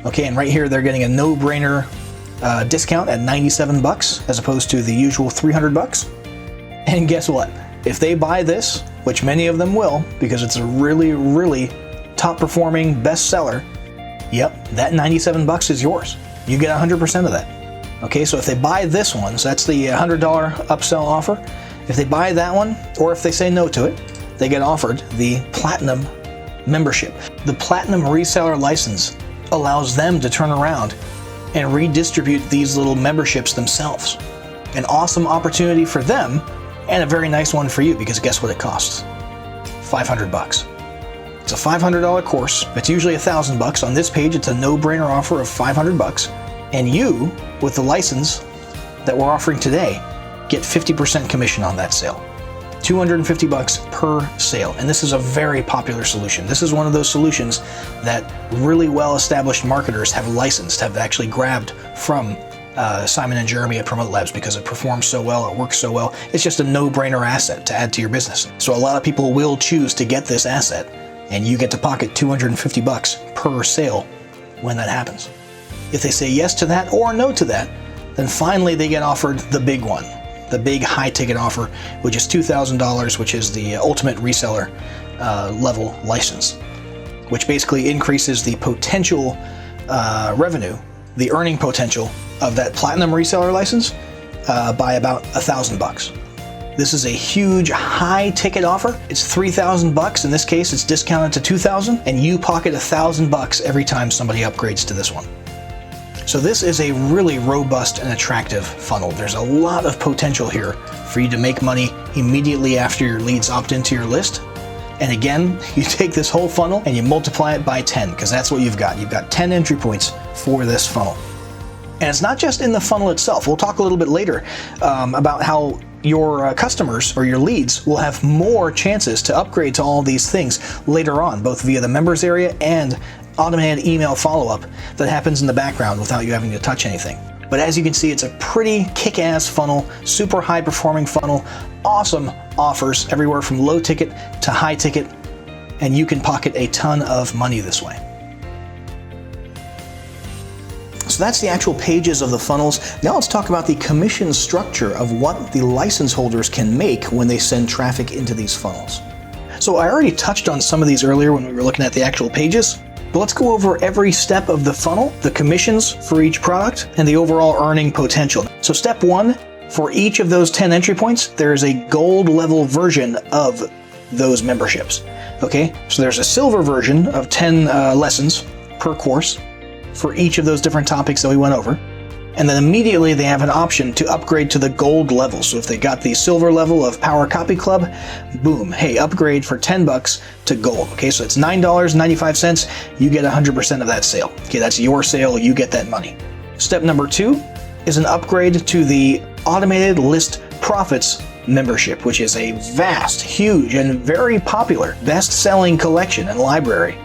Okay, and right here they're getting a no-brainer discount at $97 as opposed to the usual $300. And guess what? If they buy this, which many of them will, because it's a really, really top-performing bestseller, yep, that $97 is yours. You get 100% of that. Okay, so if they buy this one, so that's the $100 upsell offer. If they buy that one, or if they say no to it, they get offered the Platinum membership. The Platinum reseller license allows them to turn around and redistribute these little memberships themselves. An awesome opportunity for them, and a very nice one for you, because guess what it costs? $500. It's a $500 course. It's usually $1,000. On this page, it's a no-brainer offer of $500. And you, with the license that we're offering today, get 50% commission on that sale. $250 per sale. And this is a very popular solution. This is one of those solutions that really well-established marketers have licensed, have actually grabbed from Simon & Jeremy at Promote Labs because it performs so well, it works so well. It's just a no-brainer asset to add to your business. So a lot of people will choose to get this asset, and you get to pocket $250 per sale when that happens. If they say yes to that or no to that, then finally they get offered the big one, the big high-ticket offer, which is $2,000, which is the ultimate reseller level license, which basically increases the potential revenue, the earning potential of that Platinum reseller license by about $1,000. This is a huge high-ticket offer. It's $3,000. In this case, it's discounted to $2,000, and you pocket $1,000 every time somebody upgrades to this one. So this is a really robust and attractive funnel. There's a lot of potential here for you to make money immediately after your leads opt into your list. And again, you take this whole funnel and you multiply it by 10, because that's what you've got. You've got 10 entry points for this funnel. And it's not just in the funnel itself. We'll talk a little bit later about how your customers or your leads will have more chances to upgrade to all these things later on, both via the members area and automated email follow-up that happens in the background without you having to touch anything. But as you can see, it's a pretty kick-ass funnel, super high-performing funnel, awesome offers everywhere from low ticket to high ticket, and you can pocket a ton of money this way. So that's the actual pages of the funnels. Now let's talk about the commission structure of what the license holders can make when they send traffic into these funnels. So I already touched on some of these earlier when we were looking at the actual pages, but let's go over every step of the funnel, the commissions for each product, and the overall earning potential. So step 1, for each of those 10 entry points, there is a gold level version of those memberships. Okay, so there's a silver version of 10 lessons per course for each of those different topics that we went over. And then immediately they have an option to upgrade to the gold level. So if they got the silver level of Power Copy Club, boom, hey, upgrade for $10 to gold. Okay, so it's $9.95. You get 100% of that sale. Okay, that's your sale. You get that money. Step number 2 is an upgrade to the Automated List Profits membership, which is a vast, huge, and very popular best-selling collection and library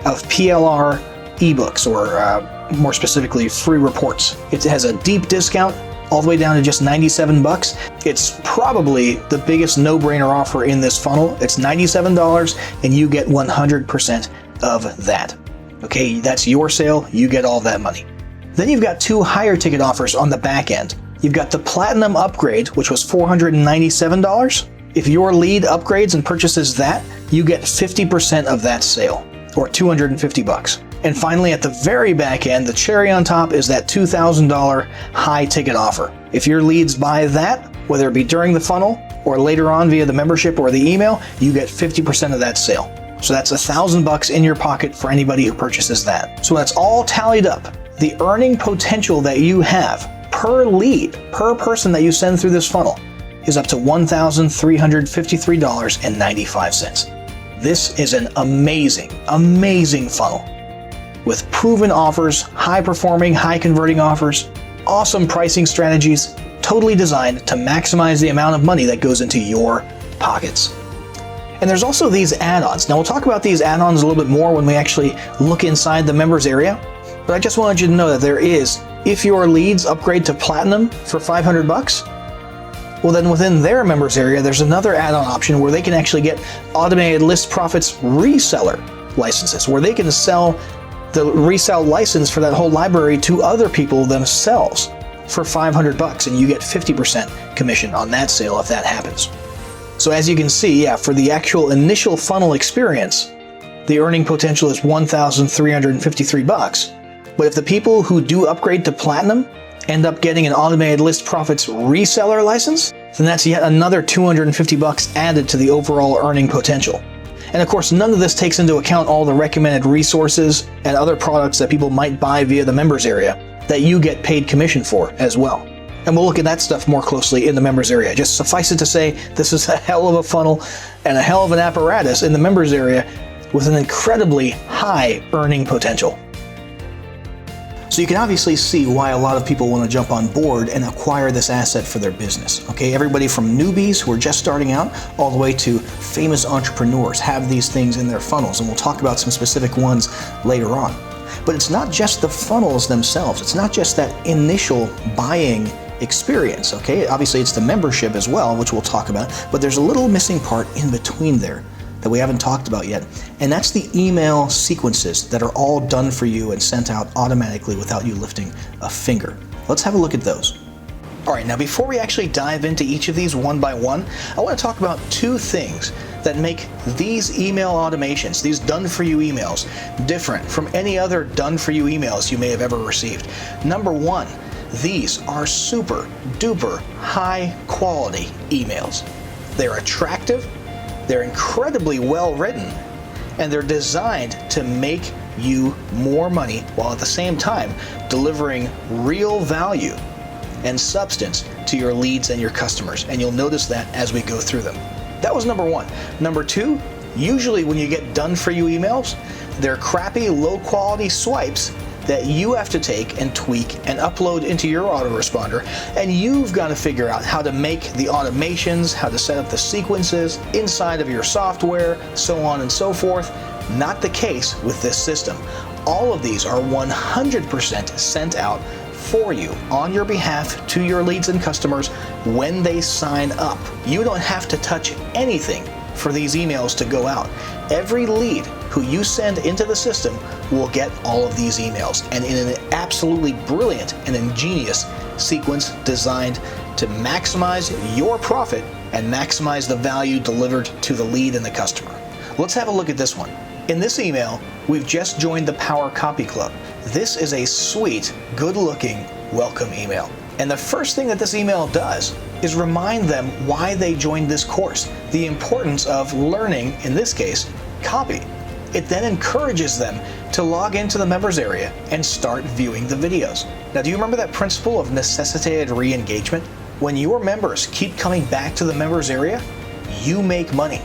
of PLR ebooks, or more specifically, free reports. It has a deep discount all the way down to just $97. It's probably the biggest no-brainer offer in this funnel. It's $97 and you get 100% of that. Okay, that's your sale. You get all that money. Then you've got 2 higher ticket offers on the back end. You've got the Platinum upgrade, which was $497. If your lead upgrades and purchases that, you get 50% of that sale, or $250. And finally, at the very back end, the cherry on top is that $2,000 high ticket offer. If your leads buy that, whether it be during the funnel or later on via the membership or the email, you get 50% of that sale. So that's $1,000 in your pocket for anybody who purchases that. So that's all tallied up. The earning potential that you have per lead, per person that you send through this funnel, is up to $1,353.95. This is an amazing, amazing funnel with proven offers, high-performing, high-converting offers, awesome pricing strategies, totally designed to maximize the amount of money that goes into your pockets. And there's also these add-ons. Now we'll talk about these add-ons a little bit more when we actually look inside the members area, but I just wanted you to know that there is, if your leads upgrade to Platinum for $500, well then within their members area, there's another add-on option where they can actually get Automated List Profits reseller licenses, where they can sell the resell license for that whole library to other people themselves for $500, and you get 50% commission on that sale if that happens. So as you can see, yeah, for the actual initial funnel experience, the earning potential is $1,353. But if the people who do upgrade to Platinum end up getting an Automated List Profits reseller license, then that's yet another $250 added to the overall earning potential. And of course, none of this takes into account all the recommended resources and other products that people might buy via the members area that you get paid commission for as well. And we'll look at that stuff more closely in the members area. Just suffice it to say, this is a hell of a funnel and a hell of an apparatus in the members area with an incredibly high earning potential. So you can obviously see why a lot of people want to jump on board and acquire this asset for their business. Okay, everybody from newbies who are just starting out all the way to famous entrepreneurs have these things in their funnels, and we'll talk about some specific ones later on. But it's not just the funnels themselves. It's not just that initial buying experience. Okay, obviously it's the membership as well, which we'll talk about, but there's a little missing part in between there that we haven't talked about yet, and that's the email sequences that are all done for you and sent out automatically without you lifting a finger. Let's have a look at those. All right, now before we actually dive into each of these one by one, I want to talk about 2 things that make these email automations, these done-for-you emails, different from any other done-for-you emails you may have ever received. Number 1, these are super duper high quality emails. They're attractive, they're incredibly well written, and they're designed to make you more money while at the same time delivering real value and substance to your leads and your customers. And you'll notice that as we go through them. That was number 1. Number 2, usually when you get done for you emails, they're crappy, low quality swipes that you have to take and tweak and upload into your autoresponder, and you've got to figure out how to make the automations, how to set up the sequences inside of your software, so on and so forth. Not the case with this system. All of these are 100% sent out for you on your behalf to your leads and customers when they sign up. You don't have to touch anything for these emails to go out. Every lead who you send into the system will get all of these emails, and in an absolutely brilliant and ingenious sequence designed to maximize your profit and maximize the value delivered to the lead and the customer. Let's have a look at this one. In this email, we've just joined the Power Copy Club. This is a sweet, good-looking welcome email. And the first thing that this email does is remind them why they joined this course, the importance of learning, in this case, copy. It then encourages them to log into the members area and start viewing the videos. Now, do you remember that principle of necessitated re-engagement? When your members keep coming back to the members area, you make money.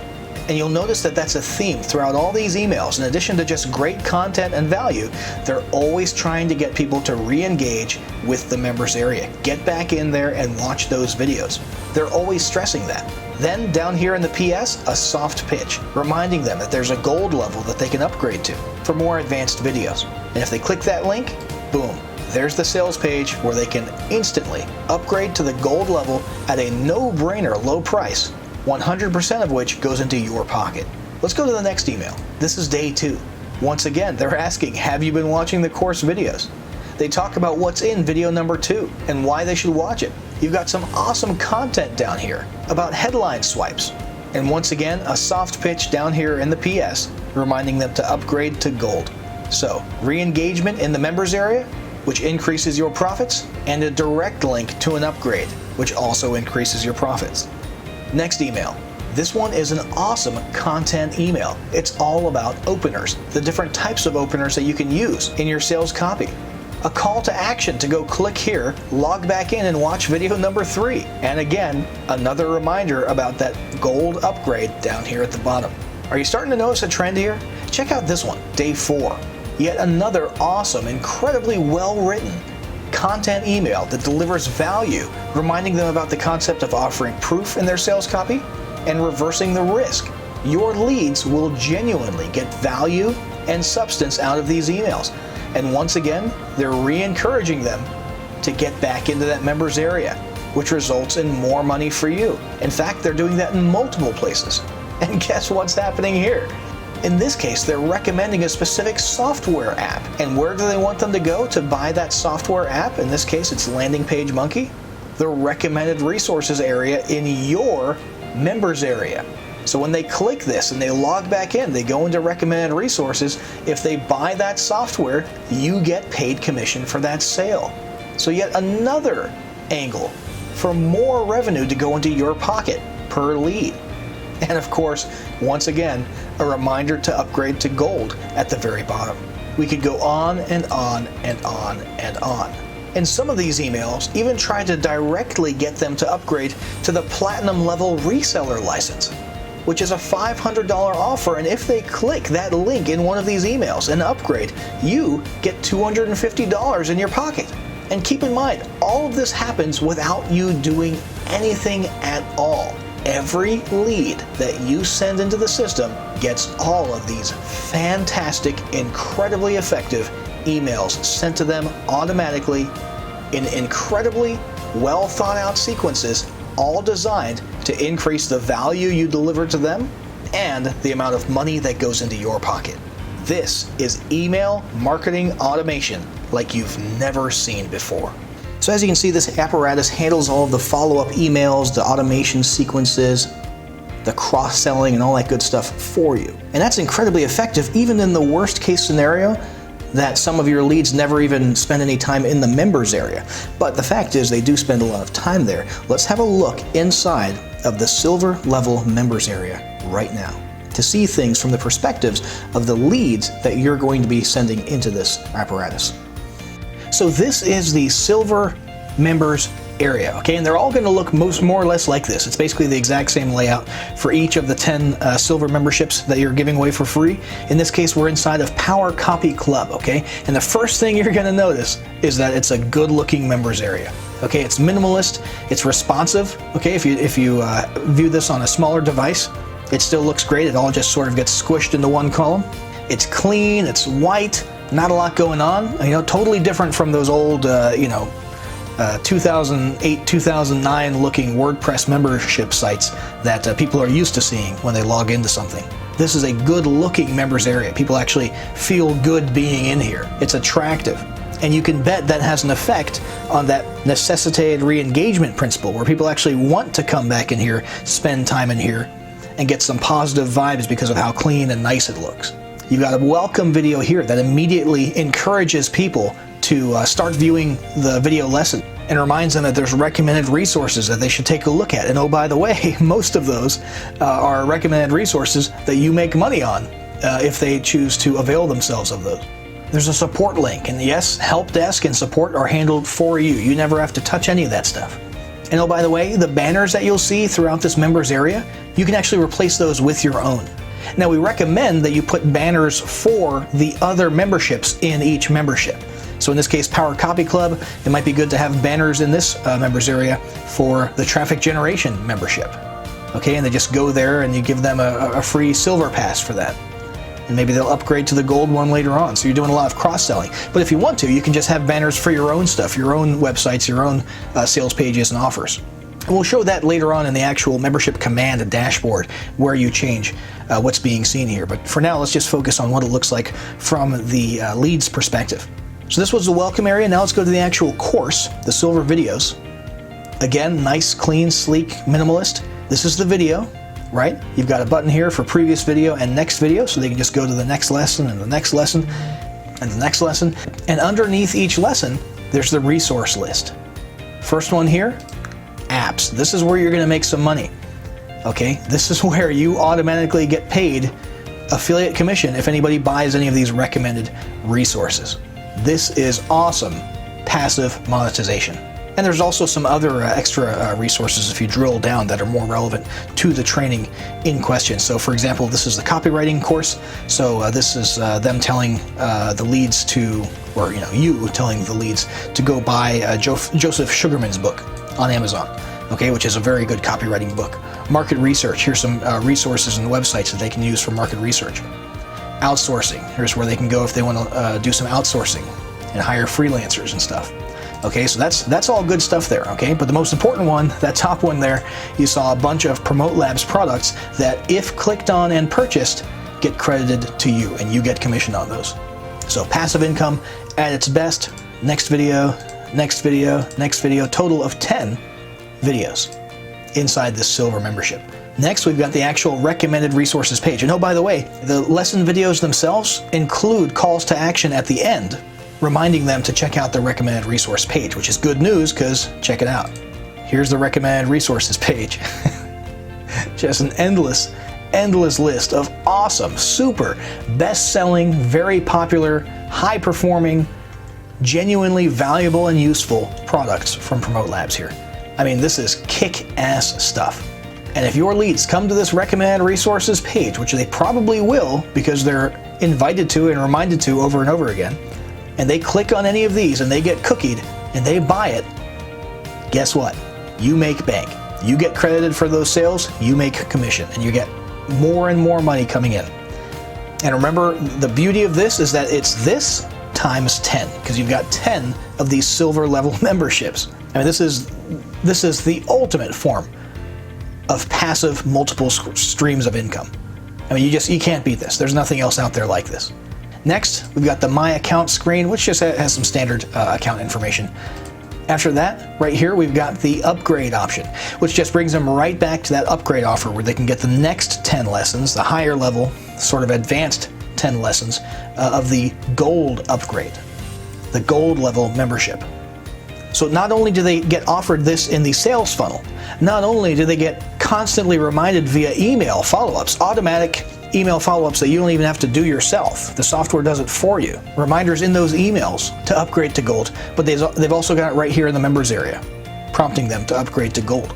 And you'll notice that that's a theme throughout all these emails. In addition to just great content and value, they're always trying to get people to re-engage with the members area. Get back in there and watch those videos. They're always stressing that. Then down here in the PS, a soft pitch, reminding them that there's a gold level that they can upgrade to for more advanced videos. And if they click that link, boom, there's the sales page where they can instantly upgrade to the gold level at a no-brainer low price, 100% of which goes into your pocket. Let's go to the next email. This is day 2. Once again, they're asking, have you been watching the course videos? They talk about what's in video number 2 and why they should watch it. You've got some awesome content down here about headline swipes. And once again, a soft pitch down here in the PS, reminding them to upgrade to gold. So, re-engagement in the members area, which increases your profits, and a direct link to an upgrade, which also increases your profits. Next email. This one is an awesome content email. It's all about openers, the different types of openers that you can use in your sales copy. A call to action to go click here, log back in and watch video number 3. And again, another reminder about that gold upgrade down here at the bottom. Are you starting to notice a trend here? Check out this one, day 4. Yet another awesome, incredibly well-written content email that delivers value, reminding them about the concept of offering proof in their sales copy and reversing the risk. Your leads will genuinely get value and substance out of these emails. And once again, they're re-encouraging them to get back into that members area, which results in more money for you. In fact, they're doing that in multiple places. And guess what's happening here? In this case, they're recommending a specific software app. And where do they want them to go to buy that software app? In this case, it's Landing Page Monkey. The recommended resources area in your members area. So when they click this and they log back in, they go into recommended resources. If they buy that software, you get paid commission for that sale. So yet another angle for more revenue to go into your pocket per lead. And of course, once again, a reminder to upgrade to gold at the very bottom. We could go on and on and on and on. And some of these emails even try to directly get them to upgrade to the platinum level reseller license, which is a $500 offer. And if they click that link in one of these emails and upgrade, you get $250 in your pocket. And keep in mind, all of this happens without you doing anything at all. Every lead that you send into the system gets all of these fantastic, incredibly effective emails sent to them automatically in incredibly well thought out sequences, all designed to increase the value you deliver to them and the amount of money that goes into your pocket. This is email marketing automation like you've never seen before. So as you can see, this apparatus handles all of the follow-up emails, the automation sequences, the cross-selling and all that good stuff for you. And that's incredibly effective even in the worst case scenario that some of your leads never even spend any time in the members area. But the fact is they do spend a lot of time there. Let's have a look inside of the silver level members area right now to see things from the perspectives of the leads that you're going to be sending into this apparatus. So this is the silver members area, okay? And they're all going to look more or less like this. It's basically the exact same layout for each of the 10 silver memberships that you're giving away for free. In this case, we're inside of Power Copy Club, okay? And the first thing you're going to notice is that it's a good-looking members area. Okay, it's minimalist, it's responsive. Okay, if you view this on a smaller device, it still looks great. It all just sort of gets squished into one column. It's clean, it's white, not a lot going on. You know, totally different from those old, 2008, 2009 looking WordPress membership sites that people are used to seeing when they log into something. This is a good looking members area. People actually feel good being in here. It's attractive. And you can bet that has an effect on that necessitated re-engagement principle, where people actually want to come back in here, spend time in here, and get some positive vibes because of how clean and nice it looks. You've got a welcome video here that immediately encourages people to start viewing the video lesson and reminds them that there's recommended resources that they should take a look at. And oh, by the way, most of those are recommended resources that you make money on if they choose to avail themselves of those. There's a support link, and yes, help desk and support are handled for you. You never have to touch any of that stuff. And oh, by the way, the banners that you'll see throughout this members area, you can actually replace those with your own. Now, we recommend that you put banners for the other memberships in each membership. So in this case, Power Copy Club, it might be good to have banners in this members area for the traffic generation membership. Okay, and they just go there and you give them a free silver pass for that. And maybe they'll upgrade to the gold one later on. So you're doing a lot of cross-selling. But if you want to, you can just have banners for your own stuff, your own websites, your own sales pages and offers. And we'll show that later on in the actual membership command dashboard where you change what's being seen here. But for now, let's just focus on what it looks like from the leads perspective. So this was the welcome area. Now let's go to the actual course, the silver videos. Again, nice, clean, sleek, minimalist. This is the video. Right? You've got a button here for previous video and next video, so they can just go to the next lesson and the next lesson and the next lesson. And underneath each lesson, there's the resource list. First one here, apps. This is where you're going to make some money. Okay? This is where you automatically get paid affiliate commission if anybody buys any of these recommended resources. This is awesome passive monetization. And there's also some other extra resources if you drill down that are more relevant to the training in question. So for example, this is the copywriting course. So this is them telling the leads to, or you telling the leads to go buy Joseph Sugarman's book on Amazon, okay, which is a very good copywriting book. Market research, here's some resources and websites that they can use for market research. Outsourcing, here's where they can go if they want to do some outsourcing and hire freelancers and stuff. Okay, so that's all good stuff there, okay? But the most important one, that top one there, you saw a bunch of Promote Labs products that, if clicked on and purchased, get credited to you, and you get commission on those. So passive income at its best. Next video, next video, next video, total of 10 videos inside this silver membership. Next, we've got the actual recommended resources page. And oh, by the way, the lesson videos themselves include calls to action at the end, reminding them to check out the recommended resource page, which is good news because check it out. Here's the recommended resources page. Just an endless list of awesome, super, best-selling, very popular, high-performing, genuinely valuable and useful products from Promote Labs here. I mean, this is kick-ass stuff. And if your leads come to this recommended resources page, which they probably will because they're invited to and reminded to over and over again, and they click on any of these and they get cookied and they buy it, guess what? You make bank. You get credited for those sales, you make commission, and you get more and more money coming in. And remember, the beauty of this is that it's this times 10, because you've got 10 of these silver level memberships. I mean, this is the ultimate form of passive multiple streams of income. I mean, you can't beat this. There's nothing else out there like this. Next, we've got the My Account screen, which just has some standard account information. After that, right here, we've got the upgrade option, which just brings them right back to that upgrade offer where they can get the next 10 lessons, the higher level, sort of advanced 10 lessons of the gold upgrade, the gold level membership. So not only do they get offered this in the sales funnel, not only do they get constantly reminded via email follow-ups, automatic email follow-ups that you don't even have to do yourself. The software does it for you. Reminders in those emails to upgrade to gold, but they've also got it right here in the members area. prompting them to upgrade to gold.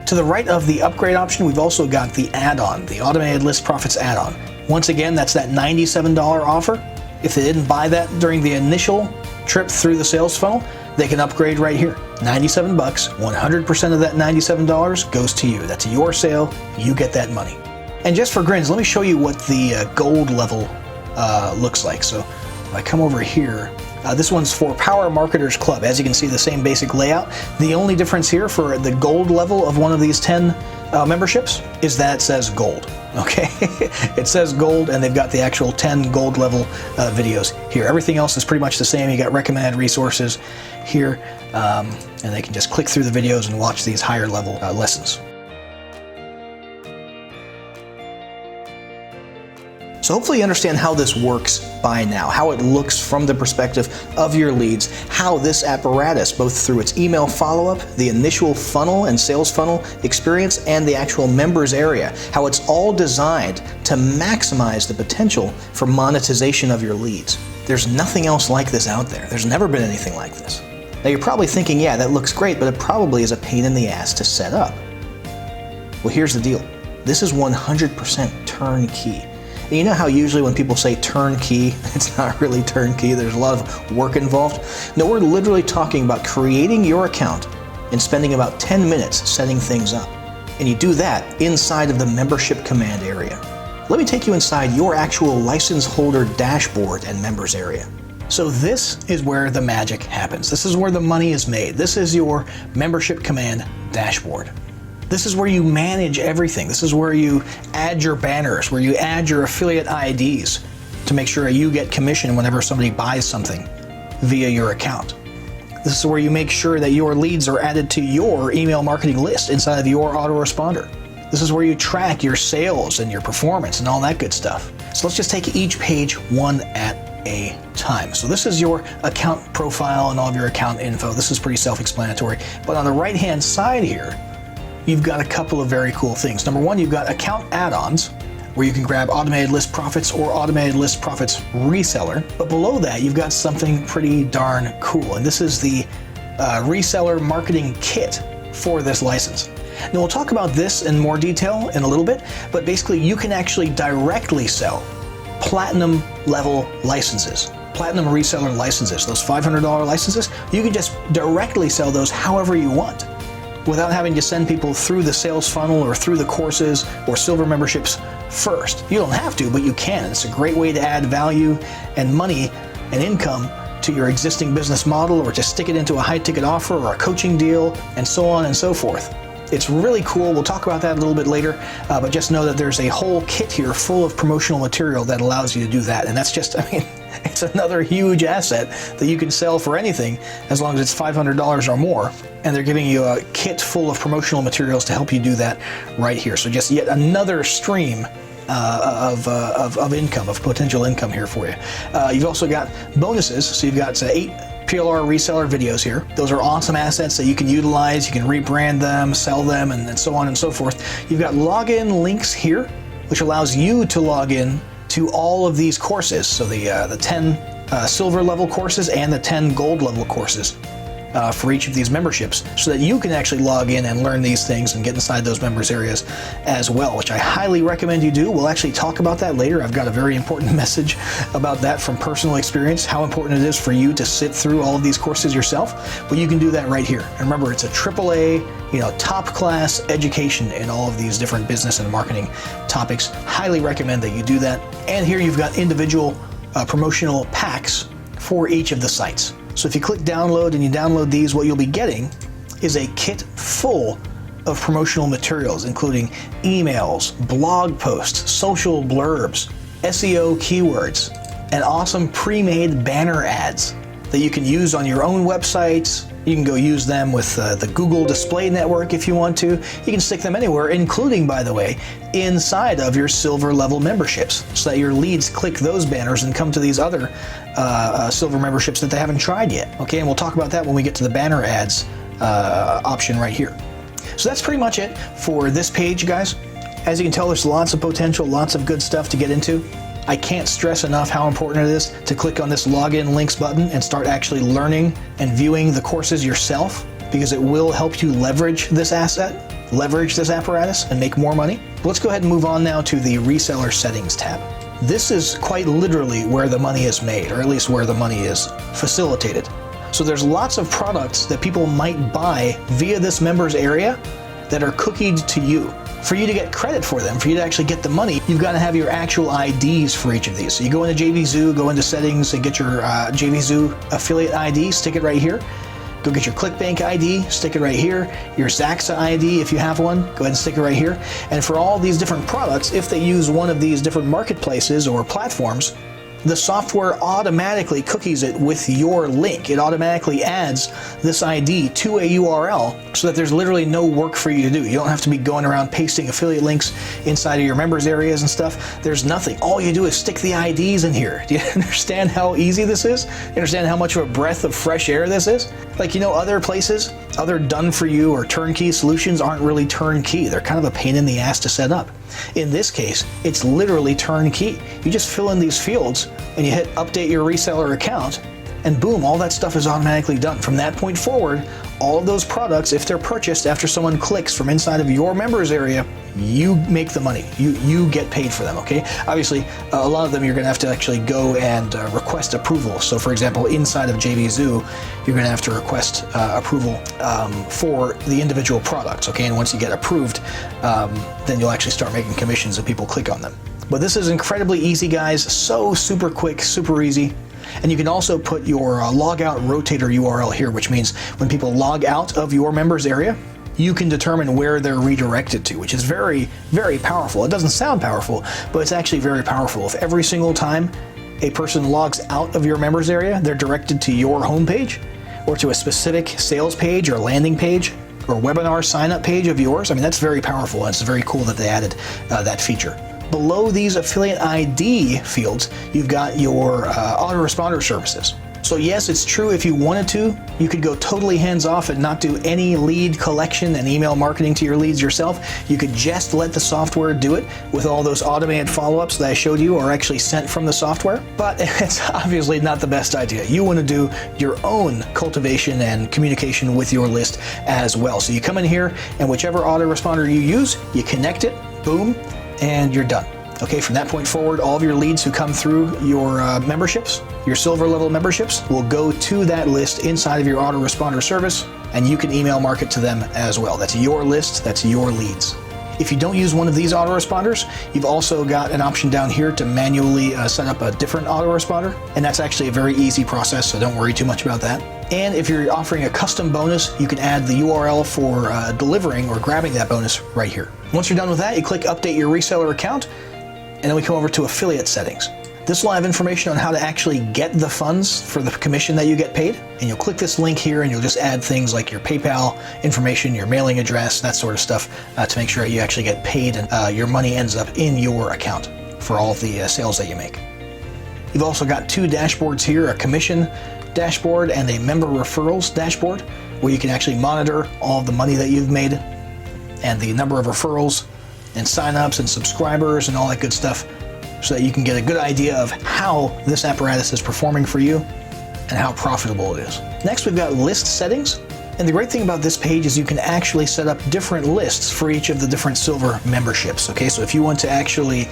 To the right of the upgrade option, we've also got the add-on, the Automated List Profits add-on. Once again, that's that $97 offer. If they didn't buy that during the initial trip through the sales funnel, they can upgrade right here. 97 bucks, 100% of that $97 goes to you. That's your sale, you get that money. And just for grins, let me show you what the gold level looks like. So if I come over here, this one's for Power Marketers Club. As you can see, the same basic layout. The only difference here for the gold level of one of these 10 memberships is that it says gold. Okay, it says gold, and they've got the actual 10 gold level videos here. Everything else is pretty much the same. You got recommended resources here, and they can just click through the videos and watch these higher level lessons. So hopefully you understand how this works by now, how it looks from the perspective of your leads, how this apparatus, both through its email follow-up, the initial funnel and sales funnel experience, and the actual members area, how it's all designed to maximize the potential for monetization of your leads. There's nothing else like this out there. There's never been anything like this. Now you're probably thinking, yeah, that looks great, but it probably is a pain in the ass to set up. Well, here's the deal. This is 100% turnkey. And you know how usually when people say turnkey, it's not really turnkey, there's a lot of work involved? No, we're literally talking about creating your account and spending about 10 minutes setting things up. And you do that inside of the membership command area. Let me take you inside your actual license holder dashboard and members area. So this is where the magic happens. This is where the money is made. This is your membership command dashboard. This is where you manage everything. This is where you add your banners, where you add your affiliate IDs to make sure you get commission whenever somebody buys something via your account. This is where you make sure that your leads are added to your email marketing list inside of your autoresponder. This is where you track your sales and your performance and all that good stuff. So let's just take each page one at a time. So this is your account profile and all of your account info. This is pretty self-explanatory. But on the right-hand side here, you've got a couple of very cool things. Number one, you've got account add-ons, where you can grab Automated List Profits or Automated List Profits Reseller. But below that, you've got something pretty darn cool. And this is the Reseller Marketing Kit for this license. Now we'll talk about this in more detail in a little bit, but basically you can actually directly sell platinum level licenses. Platinum reseller licenses, those $500 licenses, you can just directly sell those however you want, without having to send people through the sales funnel or through the courses or silver memberships first. You don't have to, but you can. It's a great way to add value and money and income to your existing business model, or to stick it into a high-ticket offer or a coaching deal, and so on and so forth. It's really cool. We'll talk about that a little bit later, but just know that there's a whole kit here full of promotional material that allows you to do that. And that's just, I mean, it's another huge asset that you can sell for anything as long as it's $500 or more. And they're giving you a kit full of promotional materials to help you do that right here. So just yet another stream of income, of potential income here for you. You've also got bonuses. So you've got 8 PLR reseller videos here. Those are awesome assets that you can utilize. You can rebrand them, sell them, and so on and so forth. You've got login links here, which allows you to log in to all of these courses. So the 10 silver level courses and the 10 gold level courses for each of these memberships, so that you can actually log in and learn these things and get inside those members areas as well, which I highly recommend you do. We'll actually talk about that later. I've got a very important message about that from personal experience, how important it is for you to sit through all of these courses yourself. But you can do that right here. And remember, it's a AAA, top class education in all of these different business and marketing topics. Highly recommend that you do that. And here you've got individual promotional packs for each of the sites. So if you click download and you download these, what you'll be getting is a kit full of promotional materials, including emails, blog posts, social blurbs, SEO keywords, and awesome pre-made banner ads that you can use on your own websites. You can go use them with the Google Display Network if you want to. You can stick them anywhere, including, by the way, inside of your silver level memberships, so that your leads click those banners and come to these other silver memberships that they haven't tried yet. Okay, and we'll talk about that when we get to the banner ads option right here. So that's pretty much it for this page, guys. As you can tell, there's lots of potential, lots of good stuff to get into. I can't stress enough how important it is to click on this login links button and start actually learning and viewing the courses yourself. because it will help you leverage this asset, leverage this apparatus, and make more money. But let's go ahead and move on now to the reseller settings tab. This is quite literally where the money is made, or at least where the money is facilitated. So there's lots of products that people might buy via this members area that are cookied to you. For you to get credit for them, for you to actually get the money, you've got to have your actual IDs for each of these. So you go into JVZoo, go into settings and get your JVZoo affiliate ID, stick it right here. Go get your ClickBank ID, stick it right here. Your Zaxa ID, if you have one, go ahead and stick it right here. And for all these different products, if they use one of these different marketplaces or platforms, the software automatically cookies it with your link. It automatically adds this ID to a URL so that there's literally no work for you to do. You don't have to be going around pasting affiliate links inside of your members areas and stuff. There's nothing. All you do is stick the IDs in here. Do you understand how easy this is? You understand how much of a breath of fresh air this is? Like, other places, other done-for-you or turnkey solutions aren't really turnkey. They're kind of a pain in the ass to set up. In this case, it's literally turnkey. You just fill in these fields and you hit update your reseller account, and boom, all that stuff is automatically done. From that point forward, all of those products, if they're purchased after someone clicks from inside of your members area, you make the money. You get paid for them, okay? Obviously, a lot of them you're gonna have to actually go and request approval. So for example, inside of JVZoo, you're gonna have to request approval for the individual products, okay? And once you get approved, then you'll actually start making commissions if people click on them. But this is incredibly easy, guys. So super quick, super easy. And you can also put your logout rotator URL here, which means when people log out of your members area, you can determine where they're redirected to, which is very, very powerful. It doesn't sound powerful, but it's actually very powerful. If every single time a person logs out of your members area, they're directed to your homepage or to a specific sales page or landing page or webinar sign-up page of yours, I mean, that's very powerful. And it's very cool that they added that feature. Below these affiliate ID fields, you've got your autoresponder services. So yes, it's true, if you wanted to, you could go totally hands-off and not do any lead collection and email marketing to your leads yourself. You could just let the software do it with all those automated follow-ups that I showed you are actually sent from the software. But it's obviously not the best idea. You want to do your own cultivation and communication with your list as well. So you come in here and whichever autoresponder you use, you connect it, boom, and you're done. Okay, from that point forward, all of your leads who come through your memberships, your silver level memberships, will go to that list inside of your autoresponder service, and you can email market to them as well. That's your list, that's your leads. If you don't use one of these autoresponders, you've also got an option down here to manually set up a different autoresponder, and that's actually a very easy process, so don't worry too much about that. And if you're offering a custom bonus, you can add the URL for delivering or grabbing that bonus right here. Once you're done with that, you click Update Your Reseller Account, and then we come over to affiliate settings. This will have information on how to actually get the funds for the commission that you get paid. And you'll click this link here and you'll just add things like your PayPal information, your mailing address, that sort of stuff to make sure you actually get paid and your money ends up in your account for all of the sales that you make. You've also got two dashboards here, a commission dashboard and a member referrals dashboard, where you can actually monitor all of the money that you've made and the number of referrals and signups and subscribers and all that good stuff, so that you can get a good idea of how this apparatus is performing for you and how profitable it is. Next, we've got list settings. And the great thing about this page is you can actually set up different lists for each of the different silver memberships. Okay, so if you want to actually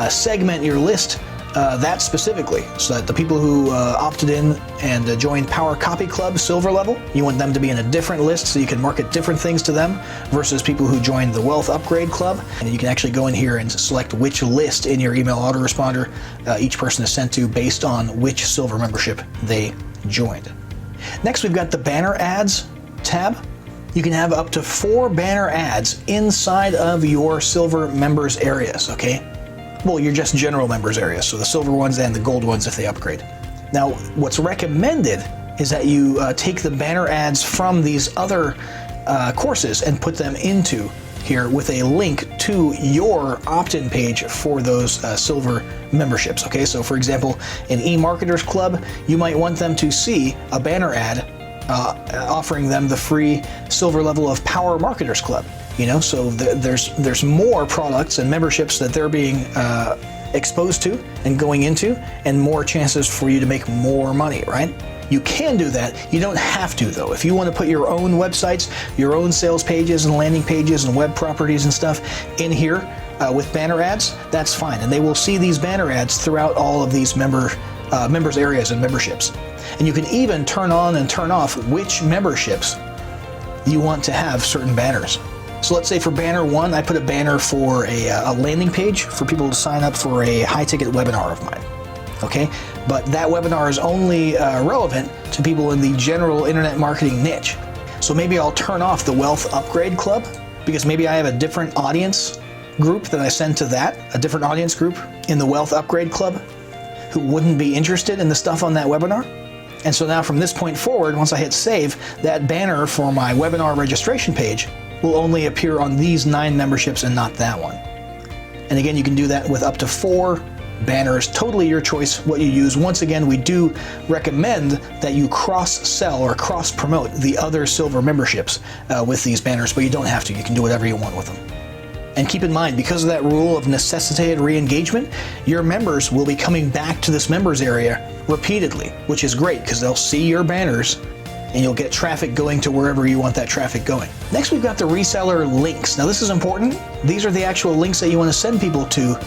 segment your list that specifically, so that the people who opted in and joined Power Copy Club silver level, you want them to be in a different list so you can market different things to them versus people who joined the Wealth Upgrade Club. And you can actually go in here and select which list in your email autoresponder each person is sent to based on which silver membership they joined. Next, we've got the banner ads tab. You can have up to 4 banner ads inside of your silver members areas, okay? Well, you're just general members areas, so the silver ones and the gold ones if they upgrade. Now, what's recommended is that you take the banner ads from these other courses and put them into here with a link to your opt-in page for those silver memberships, okay? So for example, in eMarketers Club, you might want them to see a banner ad offering them the free silver level of Power Marketers Club. You know, so there's more products and memberships that they're being exposed to and going into, and more chances for you to make more money, right? You can do that. You don't have to, though. If you want to put your own websites, your own sales pages and landing pages and web properties and stuff in here with banner ads, that's fine. And they will see these banner ads throughout all of these members areas and memberships. And you can even turn on and turn off which memberships you want to have certain banners. So let's say for banner 1, I put a banner for a landing page for people to sign up for a high-ticket webinar of mine. Okay, but that webinar is only relevant to people in the general internet marketing niche. So maybe I'll turn off the Wealth Upgrade Club because maybe I have a different audience group that I send to that, a different audience group in the Wealth Upgrade Club who wouldn't be interested in the stuff on that webinar. And so now from this point forward, once I hit save, that banner for my webinar registration page will only appear on these 9 memberships and not that one. And again, you can do that with up to 4 banners, totally your choice what you use. Once again, we do recommend that you cross-sell or cross-promote the other silver memberships with these banners, but you don't have to. You can do whatever you want with them. And keep in mind, because of that rule of necessitated re-engagement, your members will be coming back to this members area repeatedly, which is great because they'll see your banners and you'll get traffic going to wherever you want that traffic going. Next, we've got the reseller links. Now, this is important. These are the actual links that you want to send people to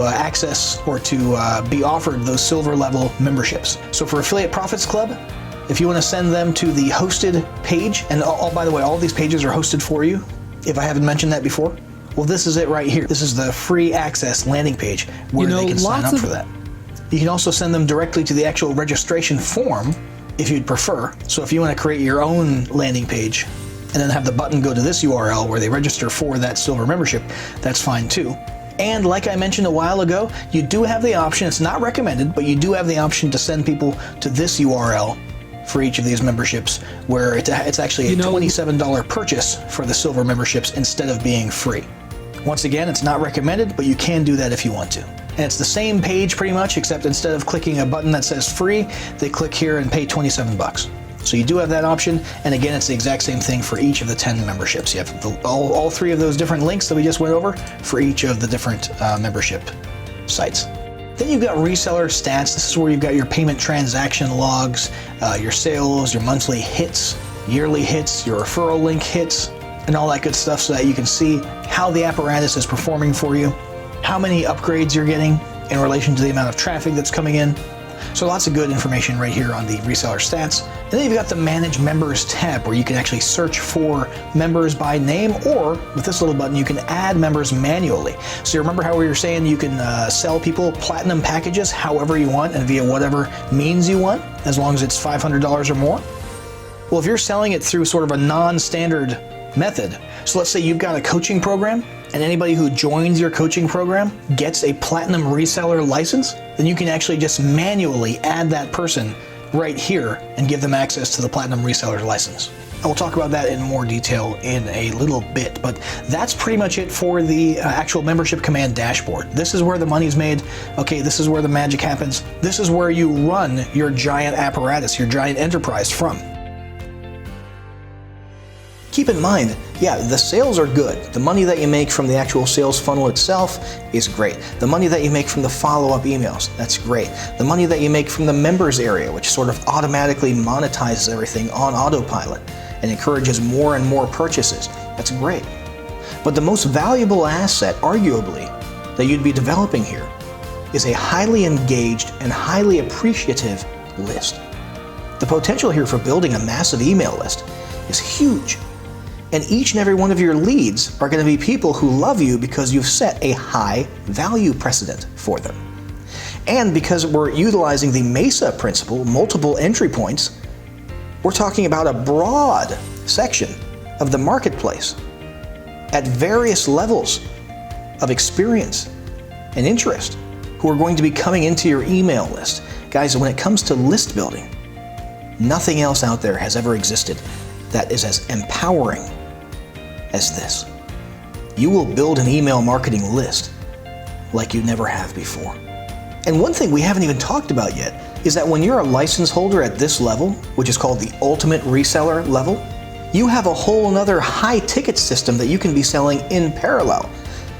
access or to be offered those silver level memberships. So for Affiliate Profits Club, if you want to send them to the hosted page, and by the way, all these pages are hosted for you, if I haven't mentioned that before, well, this is it right here. This is the free access landing page where they can sign up for that. You can also send them directly to the actual registration form if you'd prefer. So if you want to create your own landing page and then have the button go to this URL where they register for that silver membership, that's fine too. And like I mentioned a while ago, you do have the option, it's not recommended, but you do have the option to send people to this URL for each of these memberships where it's actually a $27 purchase for the silver memberships instead of being free. Once again, it's not recommended, but you can do that if you want to. And it's the same page pretty much, except instead of clicking a button that says free, they click here and pay 27 bucks. So you do have that option, and again, it's the exact same thing for each of the 10 memberships. You have all 3 of those different links that we just went over for each of the different membership sites. Then you've got reseller stats. This is where you've got your payment transaction logs, your sales, your monthly hits, yearly hits, your referral link hits, and all that good stuff so that you can see how the apparatus is performing for you, how many upgrades you're getting in relation to the amount of traffic that's coming in. So lots of good information right here on the reseller stats. And then you've got the Manage Members tab where you can actually search for members by name, or with this little button you can add members manually. So you remember how we were saying you can sell people platinum packages however you want and via whatever means you want, as long as it's $500 or more? Well, if you're selling it through sort of a non-standard method, so let's say you've got a coaching program and anybody who joins your coaching program gets a platinum reseller license, then you can actually just manually add that person right here and give them access to the platinum reseller license. I will talk about that in more detail in a little bit, but that's pretty much it for the actual membership command dashboard. This is where the money's made. Okay, this is where the magic happens. This is where you run your giant apparatus, your giant enterprise from. Keep in mind, yeah, the sales are good. The money that you make from the actual sales funnel itself is great. The money that you make from the follow-up emails, that's great. The money that you make from the members area, which sort of automatically monetizes everything on autopilot and encourages more and more purchases, that's great. But the most valuable asset, arguably, that you'd be developing here is a highly engaged and highly appreciative list. The potential here for building a massive email list is huge. And each and every one of your leads are going to be people who love you because you've set a high value precedent for them. And because we're utilizing the MESA principle, multiple entry points, we're talking about a broad section of the marketplace at various levels of experience and interest who are going to be coming into your email list. Guys, when it comes to list building, nothing else out there has ever existed that is as empowering as this. You will build an email marketing list like you never have before. And one thing we haven't even talked about yet is that when you're a license holder at this level, which is called the ultimate reseller level, you have a whole another high ticket system that you can be selling in parallel.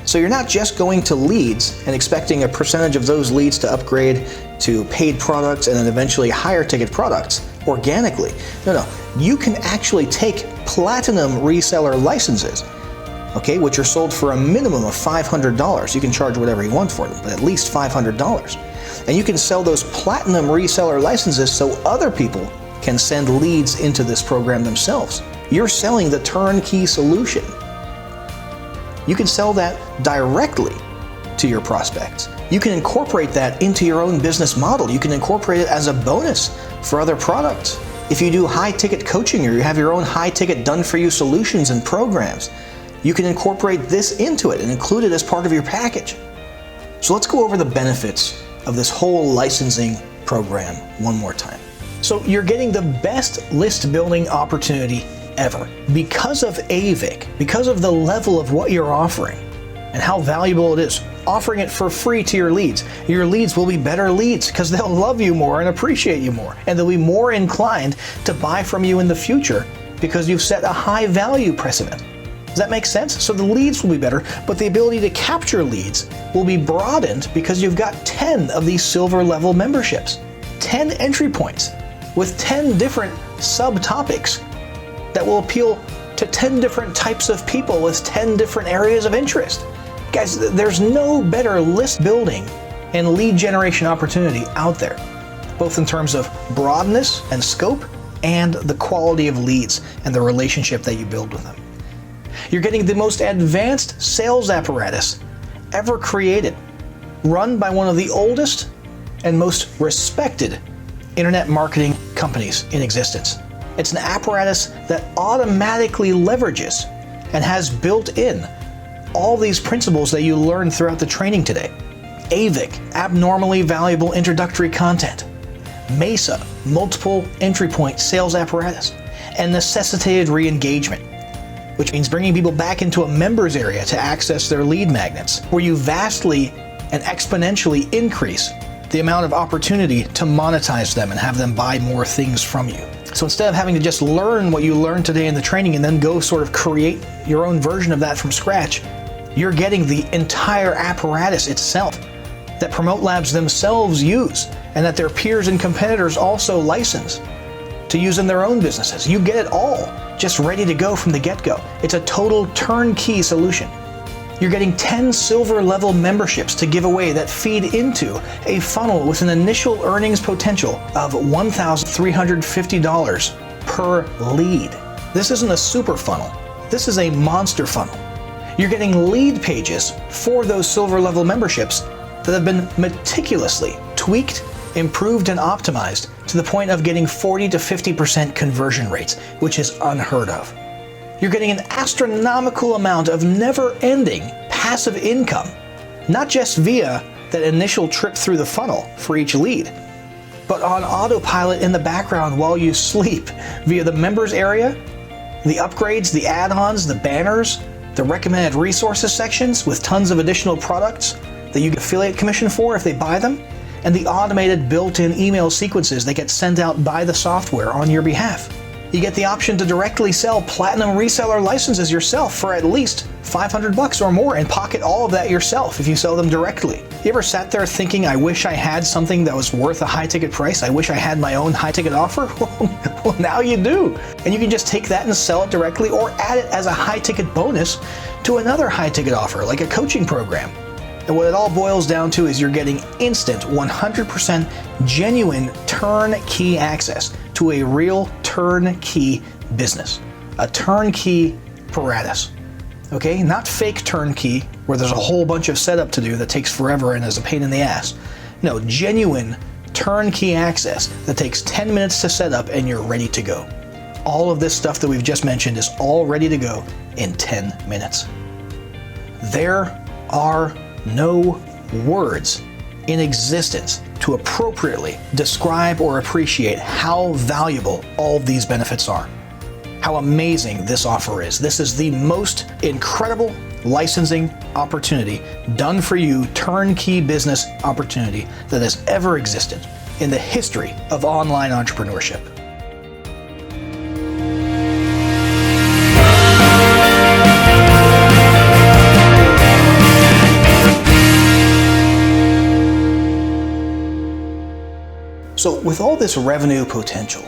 So you're not just going to leads and expecting a percentage of those leads to upgrade to paid products and then eventually higher ticket products organically. No. You can actually take platinum reseller licenses, okay, which are sold for a minimum of $500. You can charge whatever you want for them, but at least $500. And you can sell those platinum reseller licenses so other people can send leads into this program themselves. You're selling the turnkey solution. You can sell that directly to your prospects. You can incorporate that into your own business model. You can incorporate it as a bonus for other products. If you do high-ticket coaching or you have your own high-ticket done-for-you solutions and programs, you can incorporate this into it and include it as part of your package. So let's go over the benefits of this whole licensing program one more time. So you're getting the best list building opportunity ever because of AVIC, because of the level of what you're offering and how valuable it is. Offering it for free to your leads. Your leads will be better leads because they'll love you more and appreciate you more, and they'll be more inclined to buy from you in the future because you've set a high value precedent. Does that make sense? So the leads will be better, but the ability to capture leads will be broadened because you've got 10 of these silver level memberships. 10 entry points with 10 different subtopics that will appeal to 10 different types of people with 10 different areas of interest. Guys, there's no better list building and lead generation opportunity out there, both in terms of broadness and scope and the quality of leads and the relationship that you build with them. You're getting the most advanced sales apparatus ever created, run by one of the oldest and most respected internet marketing companies in existence. It's an apparatus that automatically leverages and has built in all these principles that you learned throughout the training today. AVIC, abnormally valuable introductory content. MESA, multiple entry point sales apparatus. And necessitated re-engagement, which means bringing people back into a members area to access their lead magnets, where you vastly and exponentially increase the amount of opportunity to monetize them and have them buy more things from you. So instead of having to just learn what you learned today in the training and then go sort of create your own version of that from scratch, you're getting the entire apparatus itself that Promote Labs themselves use and that their peers and competitors also license to use in their own businesses. You get it all just ready to go from the get-go. It's a total turnkey solution. You're getting 10 silver level memberships to give away that feed into a funnel with an initial earnings potential of $1,350 per lead. This isn't a super funnel. This is a monster funnel. You're getting lead pages for those silver level memberships that have been meticulously tweaked, improved, and optimized to the point of getting 40 to 50% conversion rates, which is unheard of. You're getting an astronomical amount of never-ending passive income, not just via that initial trip through the funnel for each lead, but on autopilot in the background while you sleep via the members area, the upgrades, the add-ons, the banners, the recommended resources sections with tons of additional products that you get affiliate commission for if they buy them, and the automated built-in email sequences that get sent out by the software on your behalf. You get the option to directly sell platinum reseller licenses yourself for at least $500 or more and pocket all of that yourself if you sell them directly. You ever sat there thinking, I wish I had something that was worth a high ticket price? I wish I had my own high ticket offer? Well, now you do. And you can just take that and sell it directly or add it as a high ticket bonus to another high ticket offer, like a coaching program. And what it all boils down to is you're getting instant, 100% genuine turnkey access to a real turnkey business, a turnkey apparatus. Okay, not fake turnkey where there's a whole bunch of setup to do that takes forever and is a pain in the ass. No, genuine turnkey access that takes 10 minutes to set up and you're ready to go. All of this stuff that we've just mentioned is all ready to go in 10 minutes. There are no words in existence to appropriately describe or appreciate how valuable all of these benefits are. How amazing this offer is. This is the most incredible licensing opportunity, done for you, turnkey business opportunity that has ever existed in the history of online entrepreneurship. So with all this revenue potential,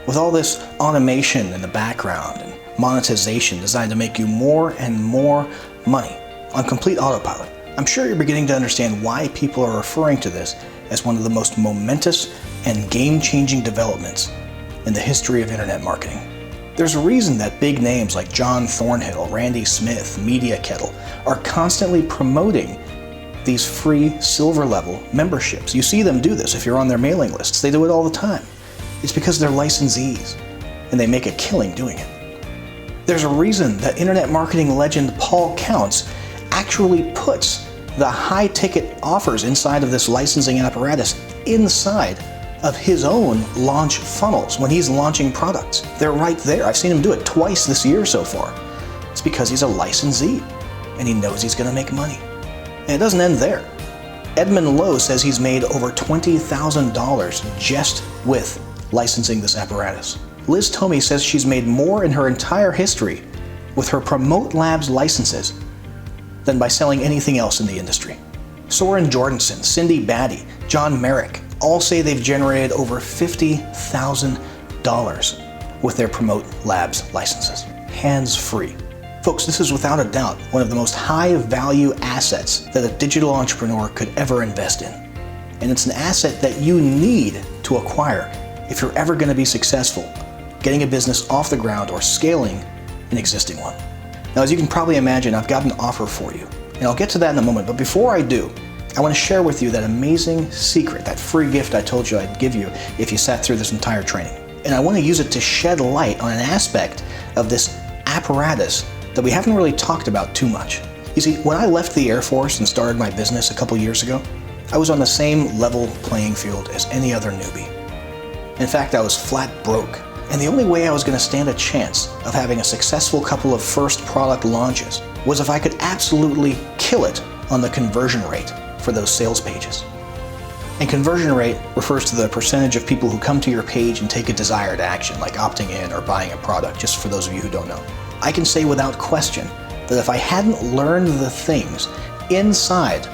With all this automation in the background and monetization designed to make you more and more money on complete autopilot, I'm sure you're beginning to understand why people are referring to this as one of the most momentous and game-changing developments in the history of internet marketing. There's a reason that big names like John Thornhill, Randy Smith, Media Kettle are constantly promoting these free silver level memberships. You see them do this if you're on their mailing lists. They do it all the time. It's because they're licensees and they make a killing doing it. There's a reason that internet marketing legend Paul Counts actually puts the high ticket offers inside of this licensing apparatus inside of his own launch funnels when he's launching products. They're right there. I've seen him do it twice this year so far. It's because he's a licensee and he knows he's going to make money. And it doesn't end there. Edmund Lowe says he's made over $20,000 just with licensing this apparatus. Liz Tomey says she's made more in her entire history with her Promote Labs licenses than by selling anything else in the industry. Soren Jordanson, Cindy Batty, John Merrick all say they've generated over $50,000 with their Promote Labs licenses, hands-free. Folks, this is without a doubt one of the most high-value assets that a digital entrepreneur could ever invest in. And it's an asset that you need to acquire if you're ever going to be successful getting a business off the ground or scaling an existing one. Now, as you can probably imagine, I've got an offer for you, and I'll get to that in a moment. But before I do, I want to share with you that amazing secret, that free gift I told you I'd give you if you sat through this entire training. And I want to use it to shed light on an aspect of this apparatus that we haven't really talked about too much. You see, when I left the Air Force and started my business a couple years ago, I was on the same level playing field as any other newbie. In fact, I was flat broke. And the only way I was going to stand a chance of having a successful couple of first product launches was if I could absolutely kill it on the conversion rate for those sales pages. And conversion rate refers to the percentage of people who come to your page and take a desired action, like opting in or buying a product, just for those of you who don't know. I can say without question that if I hadn't learned the things inside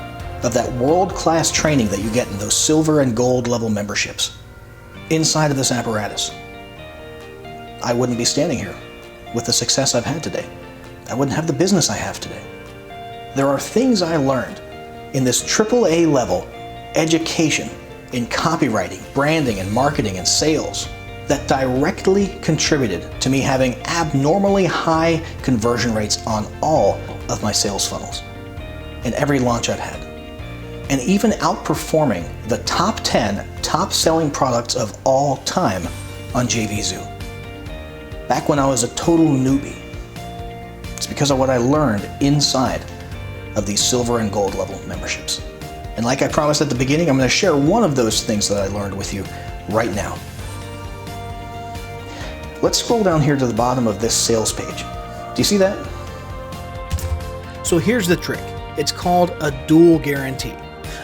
of that world-class training that you get in those silver and gold level memberships, inside of this apparatus, I wouldn't be standing here with the success I've had today. I wouldn't have the business I have today. There are things I learned in this AAA level education in copywriting, branding, and marketing and sales that directly contributed to me having abnormally high conversion rates on all of my sales funnels in every launch I've had, and even outperforming the top 10 top selling products of all time on JVZoo. Back when I was a total newbie. It's because of what I learned inside of these silver and gold level memberships. And like I promised at the beginning, I'm going to share one of those things that I learned with you right now. Let's scroll down here to the bottom of this sales page. Do you see that? So here's the trick. It's called a dual guarantee.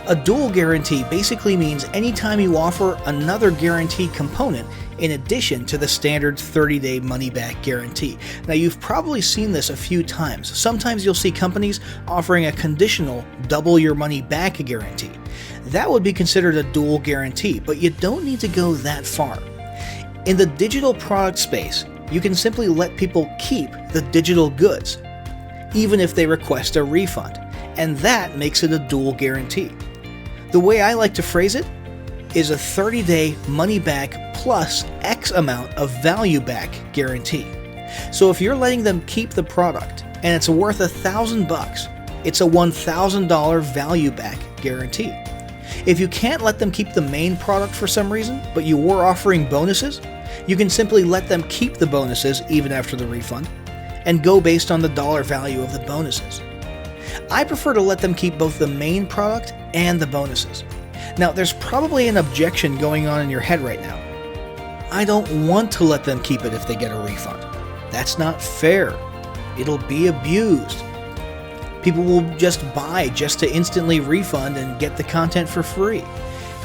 A dual guarantee basically means anytime you offer another guarantee component in addition to the standard 30-day money-back guarantee. Now, you've probably seen this a few times. Sometimes you'll see companies offering a conditional double your money back guarantee. That would be considered a dual guarantee, but you don't need to go that far. In the digital product space, you can simply let people keep the digital goods, even if they request a refund, and that makes it a dual guarantee. The way I like to phrase it is a 30-day money-back plus X amount of value-back guarantee. So if you're letting them keep the product and it's worth $1,000, it's a $1,000 value-back guarantee. If you can't let them keep the main product for some reason, but you were offering bonuses, you can simply let them keep the bonuses even after the refund and go based on the dollar value of the bonuses. I prefer to let them keep both the main product and the bonuses. Now, there's probably an objection going on in your head right now. I don't want to let them keep it if they get a refund. That's not fair. It'll be abused. People will just buy just to instantly refund and get the content for free.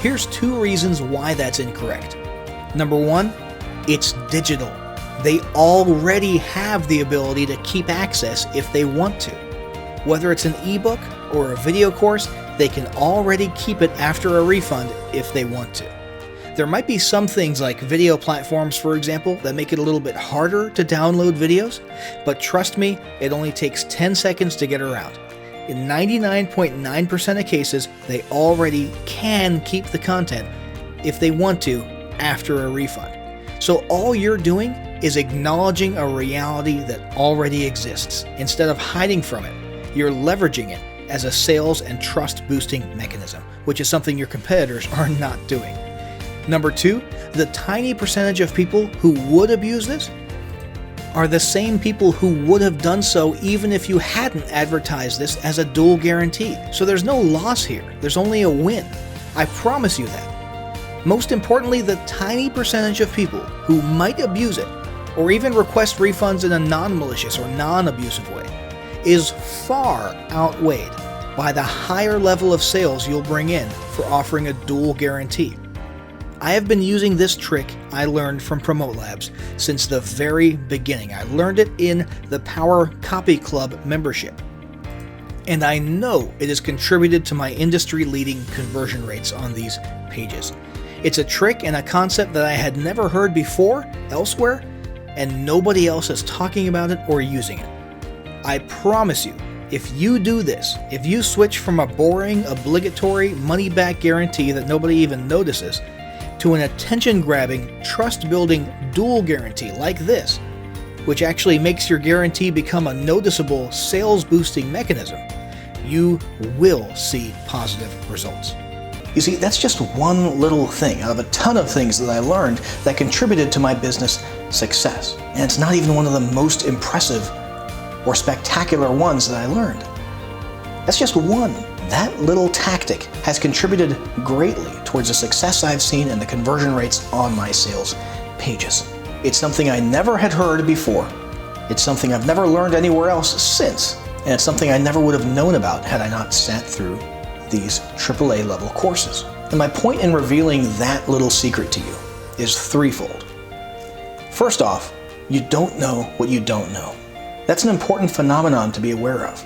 Here's 2 reasons why that's incorrect. Number 1, it's digital. They already have the ability to keep access if they want to. Whether it's an ebook or a video course, they can already keep it after a refund if they want to. There might be some things like video platforms, for example, that make it a little bit harder to download videos, but trust me, it only takes 10 seconds to get around. In 99.9% of cases, they already can keep the content if they want to after a refund. So all you're doing is acknowledging a reality that already exists. Instead of hiding from it, you're leveraging it as a sales and trust boosting mechanism, which is something your competitors are not doing. Number 2, the tiny percentage of people who would abuse this are the same people who would have done so even if you hadn't advertised this as a dual guarantee. So there's no loss here, there's only a win. I promise you that. Most importantly, the tiny percentage of people who might abuse it or even request refunds in a non-malicious or non-abusive way is far outweighed by the higher level of sales you'll bring in for offering a dual guarantee. I have been using this trick I learned from Promote Labs since the very beginning. I learned it in the Power Copy Club membership. And I know it has contributed to my industry-leading conversion rates on these pages. It's a trick and a concept that I had never heard before elsewhere, and nobody else is talking about it or using it. I promise you, if you do this, if you switch from a boring, obligatory, money-back guarantee that nobody even notices to an attention-grabbing, trust-building dual guarantee like this, which actually makes your guarantee become a noticeable sales-boosting mechanism, you will see positive results. You see, that's just one little thing out of a ton of things that I learned that contributed to my business success. And it's not even one of the most impressive or spectacular ones that I learned. That's just one. That little tactic has contributed greatly towards the success I've seen and the conversion rates on my sales pages. It's something I never had heard before. It's something I've never learned anywhere else since. And it's something I never would have known about had I not sat through these AAA level courses. And my point in revealing that little secret to you is threefold. First off, you don't know what you don't know. That's an important phenomenon to be aware of.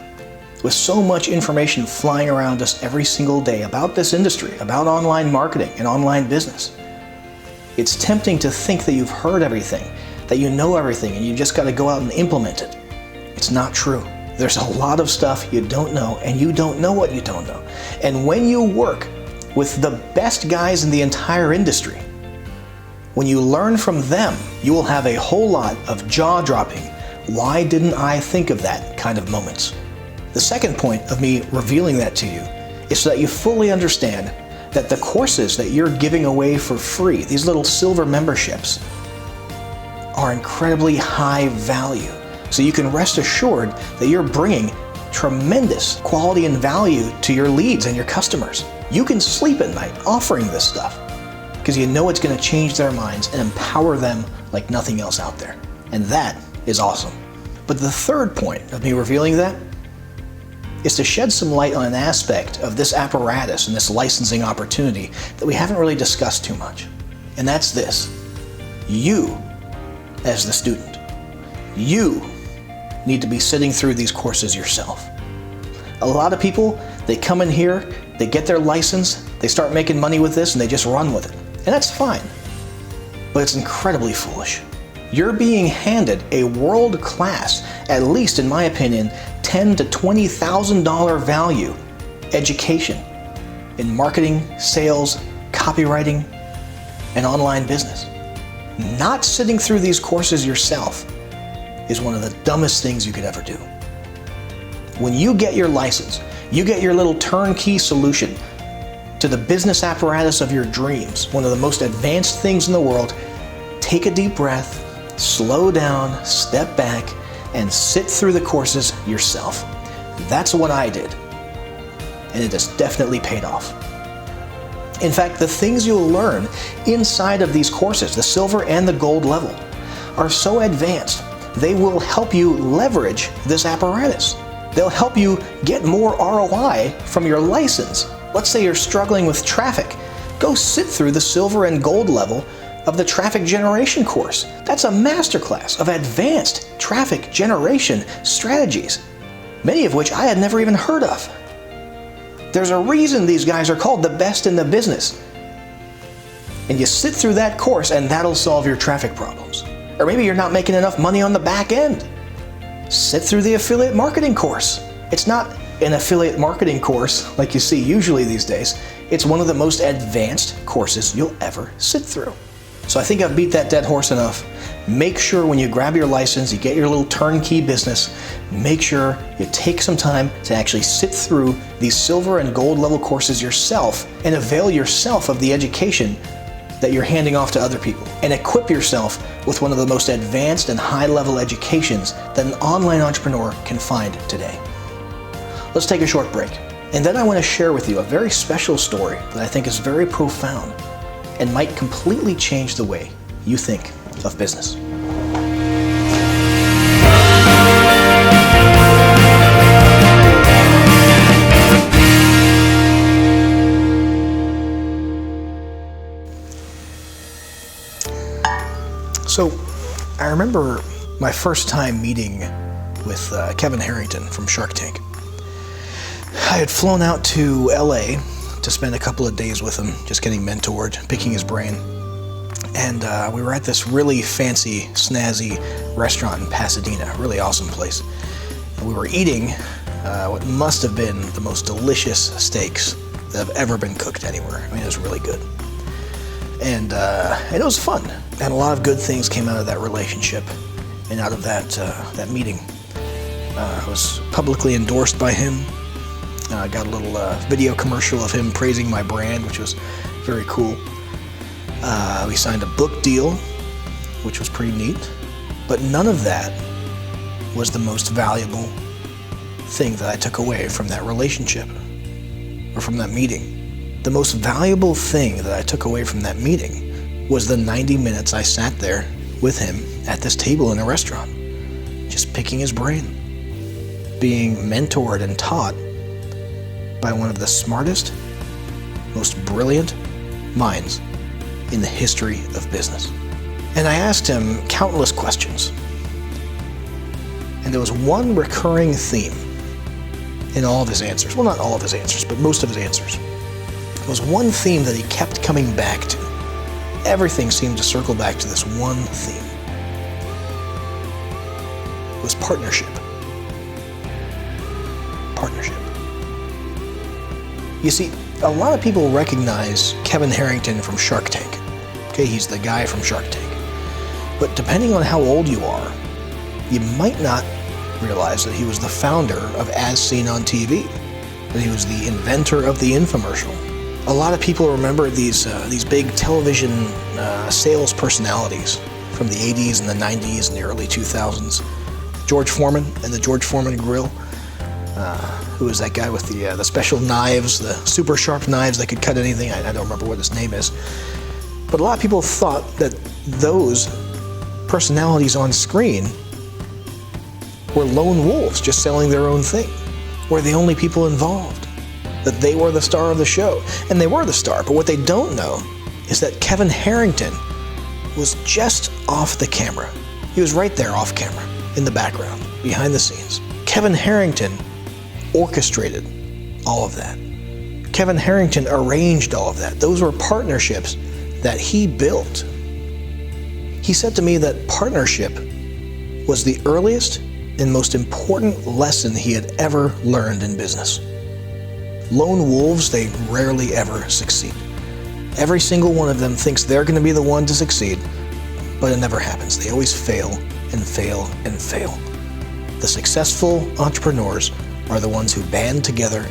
With so much information flying around us every single day about this industry, about online marketing and online business, it's tempting to think that you've heard everything, that you know everything, and you just got to go out and implement it. It's not true. There's a lot of stuff you don't know, and you don't know what you don't know. And when you work with the best guys in the entire industry, when you learn from them, you will have a whole lot of jaw-dropping, why didn't I think of that kind of moments. The second point of me revealing that to you is so that you fully understand that the courses that you're giving away for free, these little silver memberships, are incredibly high value. So you can rest assured that you're bringing tremendous quality and value to your leads and your customers. You can sleep at night offering this stuff because you know it's going to change their minds and empower them like nothing else out there. And that is awesome. But the third point of me revealing that is to shed some light on an aspect of this apparatus and this licensing opportunity that we haven't really discussed too much. And that's this. You, as the student, you need to be sitting through these courses yourself. A lot of people, they come in here, they get their license, they start making money with this, and they just run with it. And that's fine. But it's incredibly foolish. You're being handed a world-class, at least in my opinion, $10,000 to $20,000 value education in marketing, sales, copywriting, and online business. Not sitting through these courses yourself is one of the dumbest things you could ever do. When you get your license, you get your little turnkey solution to the business apparatus of your dreams, one of the most advanced things in the world. Take a deep breath, slow down, step back, and sit through the courses yourself. That's what I did, and it has definitely paid off. In fact, the things you'll learn inside of these courses, the silver and the gold level, are so advanced, they will help you leverage this apparatus. They'll help you get more ROI from your license. Let's say you're struggling with traffic. Go sit through the silver and gold level of the traffic generation course. That's a masterclass of advanced traffic generation strategies, many of which I had never even heard of. There's a reason these guys are called the best in the business. And you sit through that course and that'll solve your traffic problems. Or maybe you're not making enough money on the back end. Sit through the affiliate marketing course. It's not an affiliate marketing course like you see usually these days. It's one of the most advanced courses you'll ever sit through. So I think I've beat that dead horse enough. Make sure when you grab your license, you get your little turnkey business, make sure you take some time to actually sit through these silver and gold level courses yourself and avail yourself of the education that you're handing off to other people, and equip yourself with one of the most advanced and high-level educations that an online entrepreneur can find today. Let's take a short break, and then I want to share with you a very special story that I think is very profound and might completely change the way you think of business. So, I remember my first time meeting with Kevin Harrington from Shark Tank. I had flown out to LA to spend a couple of days with him, just getting mentored, picking his brain. And we were at this really fancy, snazzy restaurant in Pasadena, really awesome place. And we were eating what must have been the most delicious steaks that have ever been cooked anywhere. I mean, it was really good. And it was fun. And a lot of good things came out of that relationship and out of that meeting. I was publicly endorsed by him. I got a little video commercial of him praising my brand, which was very cool. We signed a book deal, which was pretty neat. But none of that was the most valuable thing that I took away from that relationship or from that meeting. The most valuable thing that I took away from that meeting was the 90 minutes I sat there with him at this table in a restaurant, just picking his brain, being mentored and taught by one of the smartest, most brilliant minds in the history of business. And I asked him countless questions. And there was one recurring theme in all of his answers. Well, not all of his answers, but most of his answers. There was one theme that he kept coming back to. Everything seemed to circle back to this one theme. It was partnership. Partnership. You see, a lot of people recognize Kevin Harrington from Shark Tank. Okay, he's the guy from Shark Tank. But depending on how old you are, you might not realize that he was the founder of As Seen on TV, that he was the inventor of the infomercial. A lot of people remember these big television sales personalities from the 80s and the 90s and the early 2000s. George Foreman and the George Foreman Grill, who was that guy with the special knives, the super sharp knives that could cut anything. I don't remember what his name is. But a lot of people thought that those personalities on screen were lone wolves just selling their own thing, were the only people involved, that they were the star of the show. And they were the star, but what they don't know is that Kevin Harrington was just off the camera. He was right there off camera, in the background, behind the scenes. Kevin Harrington orchestrated all of that. Kevin Harrington arranged all of that. Those were partnerships that he built. He said to me that partnership was the earliest and most important lesson he had ever learned in business. Lone wolves, they rarely ever succeed. Every single one of them thinks they're going to be the one to succeed, but it never happens. They always fail and fail and fail. The successful entrepreneurs are the ones who band together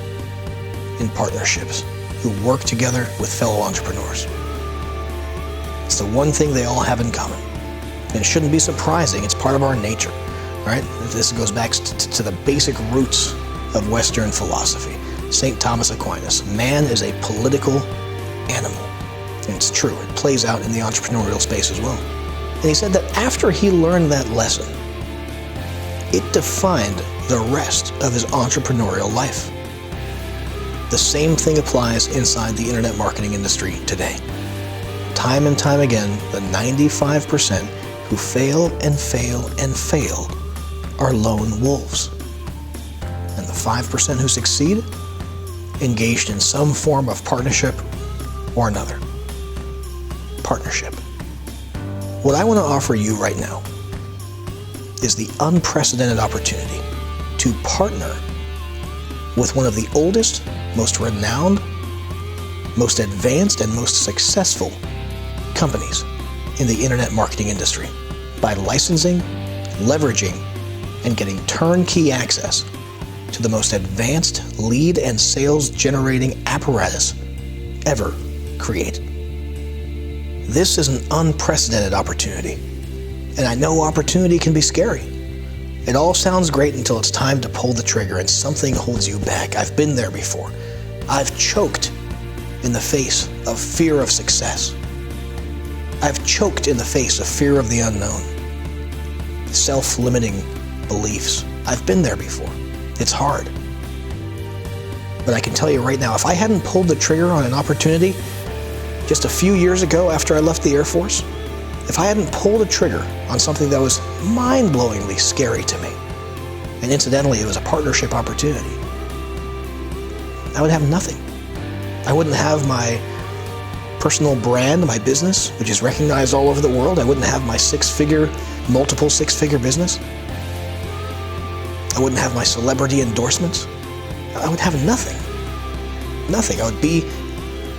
in partnerships, who work together with fellow entrepreneurs. It's the one thing they all have in common. And it shouldn't be surprising. It's part of our nature. All right? This goes back to the basic roots of Western philosophy. St. Thomas Aquinas. Man is a political animal. And it's true. It plays out in the entrepreneurial space as well. And he said that after he learned that lesson, it defined the rest of his entrepreneurial life. The same thing applies inside the internet marketing industry today. Time and time again, the 95% who fail and fail and fail are lone wolves. And the 5% who succeed, engaged in some form of partnership or another. partnership. What I want to offer you right now is the unprecedented opportunity to partner with one of the oldest, most renowned, most advanced, and most successful companies in the internet marketing industry by licensing, leveraging, and getting turnkey access to the most advanced lead and sales generating apparatus ever created. This is an unprecedented opportunity, and I know opportunity can be scary. It all sounds great until it's time to pull the trigger and something holds you back. I've been there before. I've choked in the face of fear of success. I've choked in the face of fear of the unknown, self-limiting beliefs. I've been there before. It's hard. But I can tell you right now, if I hadn't pulled the trigger on an opportunity just a few years ago after I left the Air Force, if I hadn't pulled a trigger on something that was mind-blowingly scary to me, and incidentally, it was a partnership opportunity, I would have nothing. I wouldn't have my personal brand, my business, which is recognized all over the world. I wouldn't have my multiple six-figure business. I wouldn't have my celebrity endorsements. I would have nothing. Nothing. I would be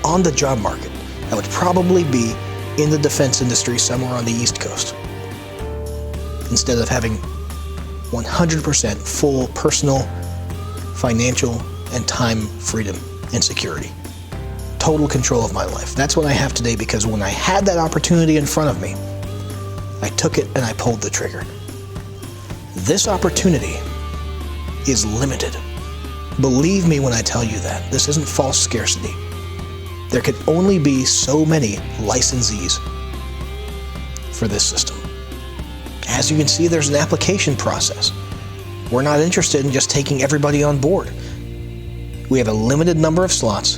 on the job market. I would probably be in the defense industry somewhere on the East Coast, instead of having 100% full personal, financial, and time freedom and security. Total control of my life. That's what I have today, because when I had that opportunity in front of me, I took it and I pulled the trigger. This opportunity is limited. Believe me when I tell you that. This isn't false scarcity. There could only be so many licensees for this system. As you can see, there's an application process. We're not interested in just taking everybody on board. We have a limited number of slots,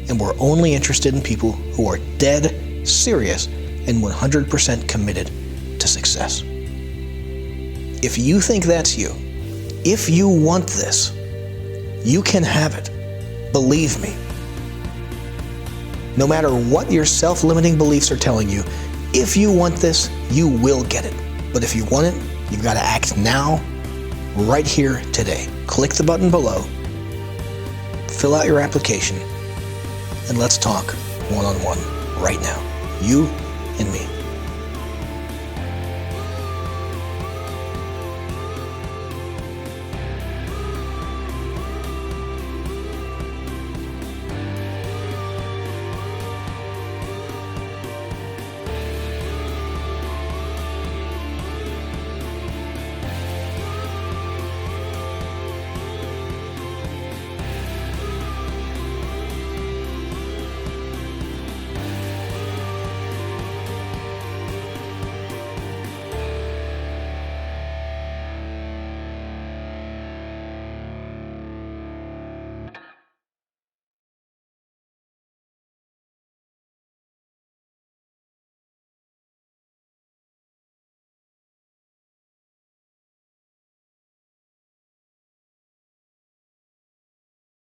and we're only interested in people who are dead serious and 100% committed to success. If you think that's you, if you want this, you can have it. Believe me. No matter what your self-limiting beliefs are telling you, if you want this, you will get it. But if you want it, you've got to act now, right here, today. Click the button below, fill out your application, and let's talk one-on-one right now. You and me.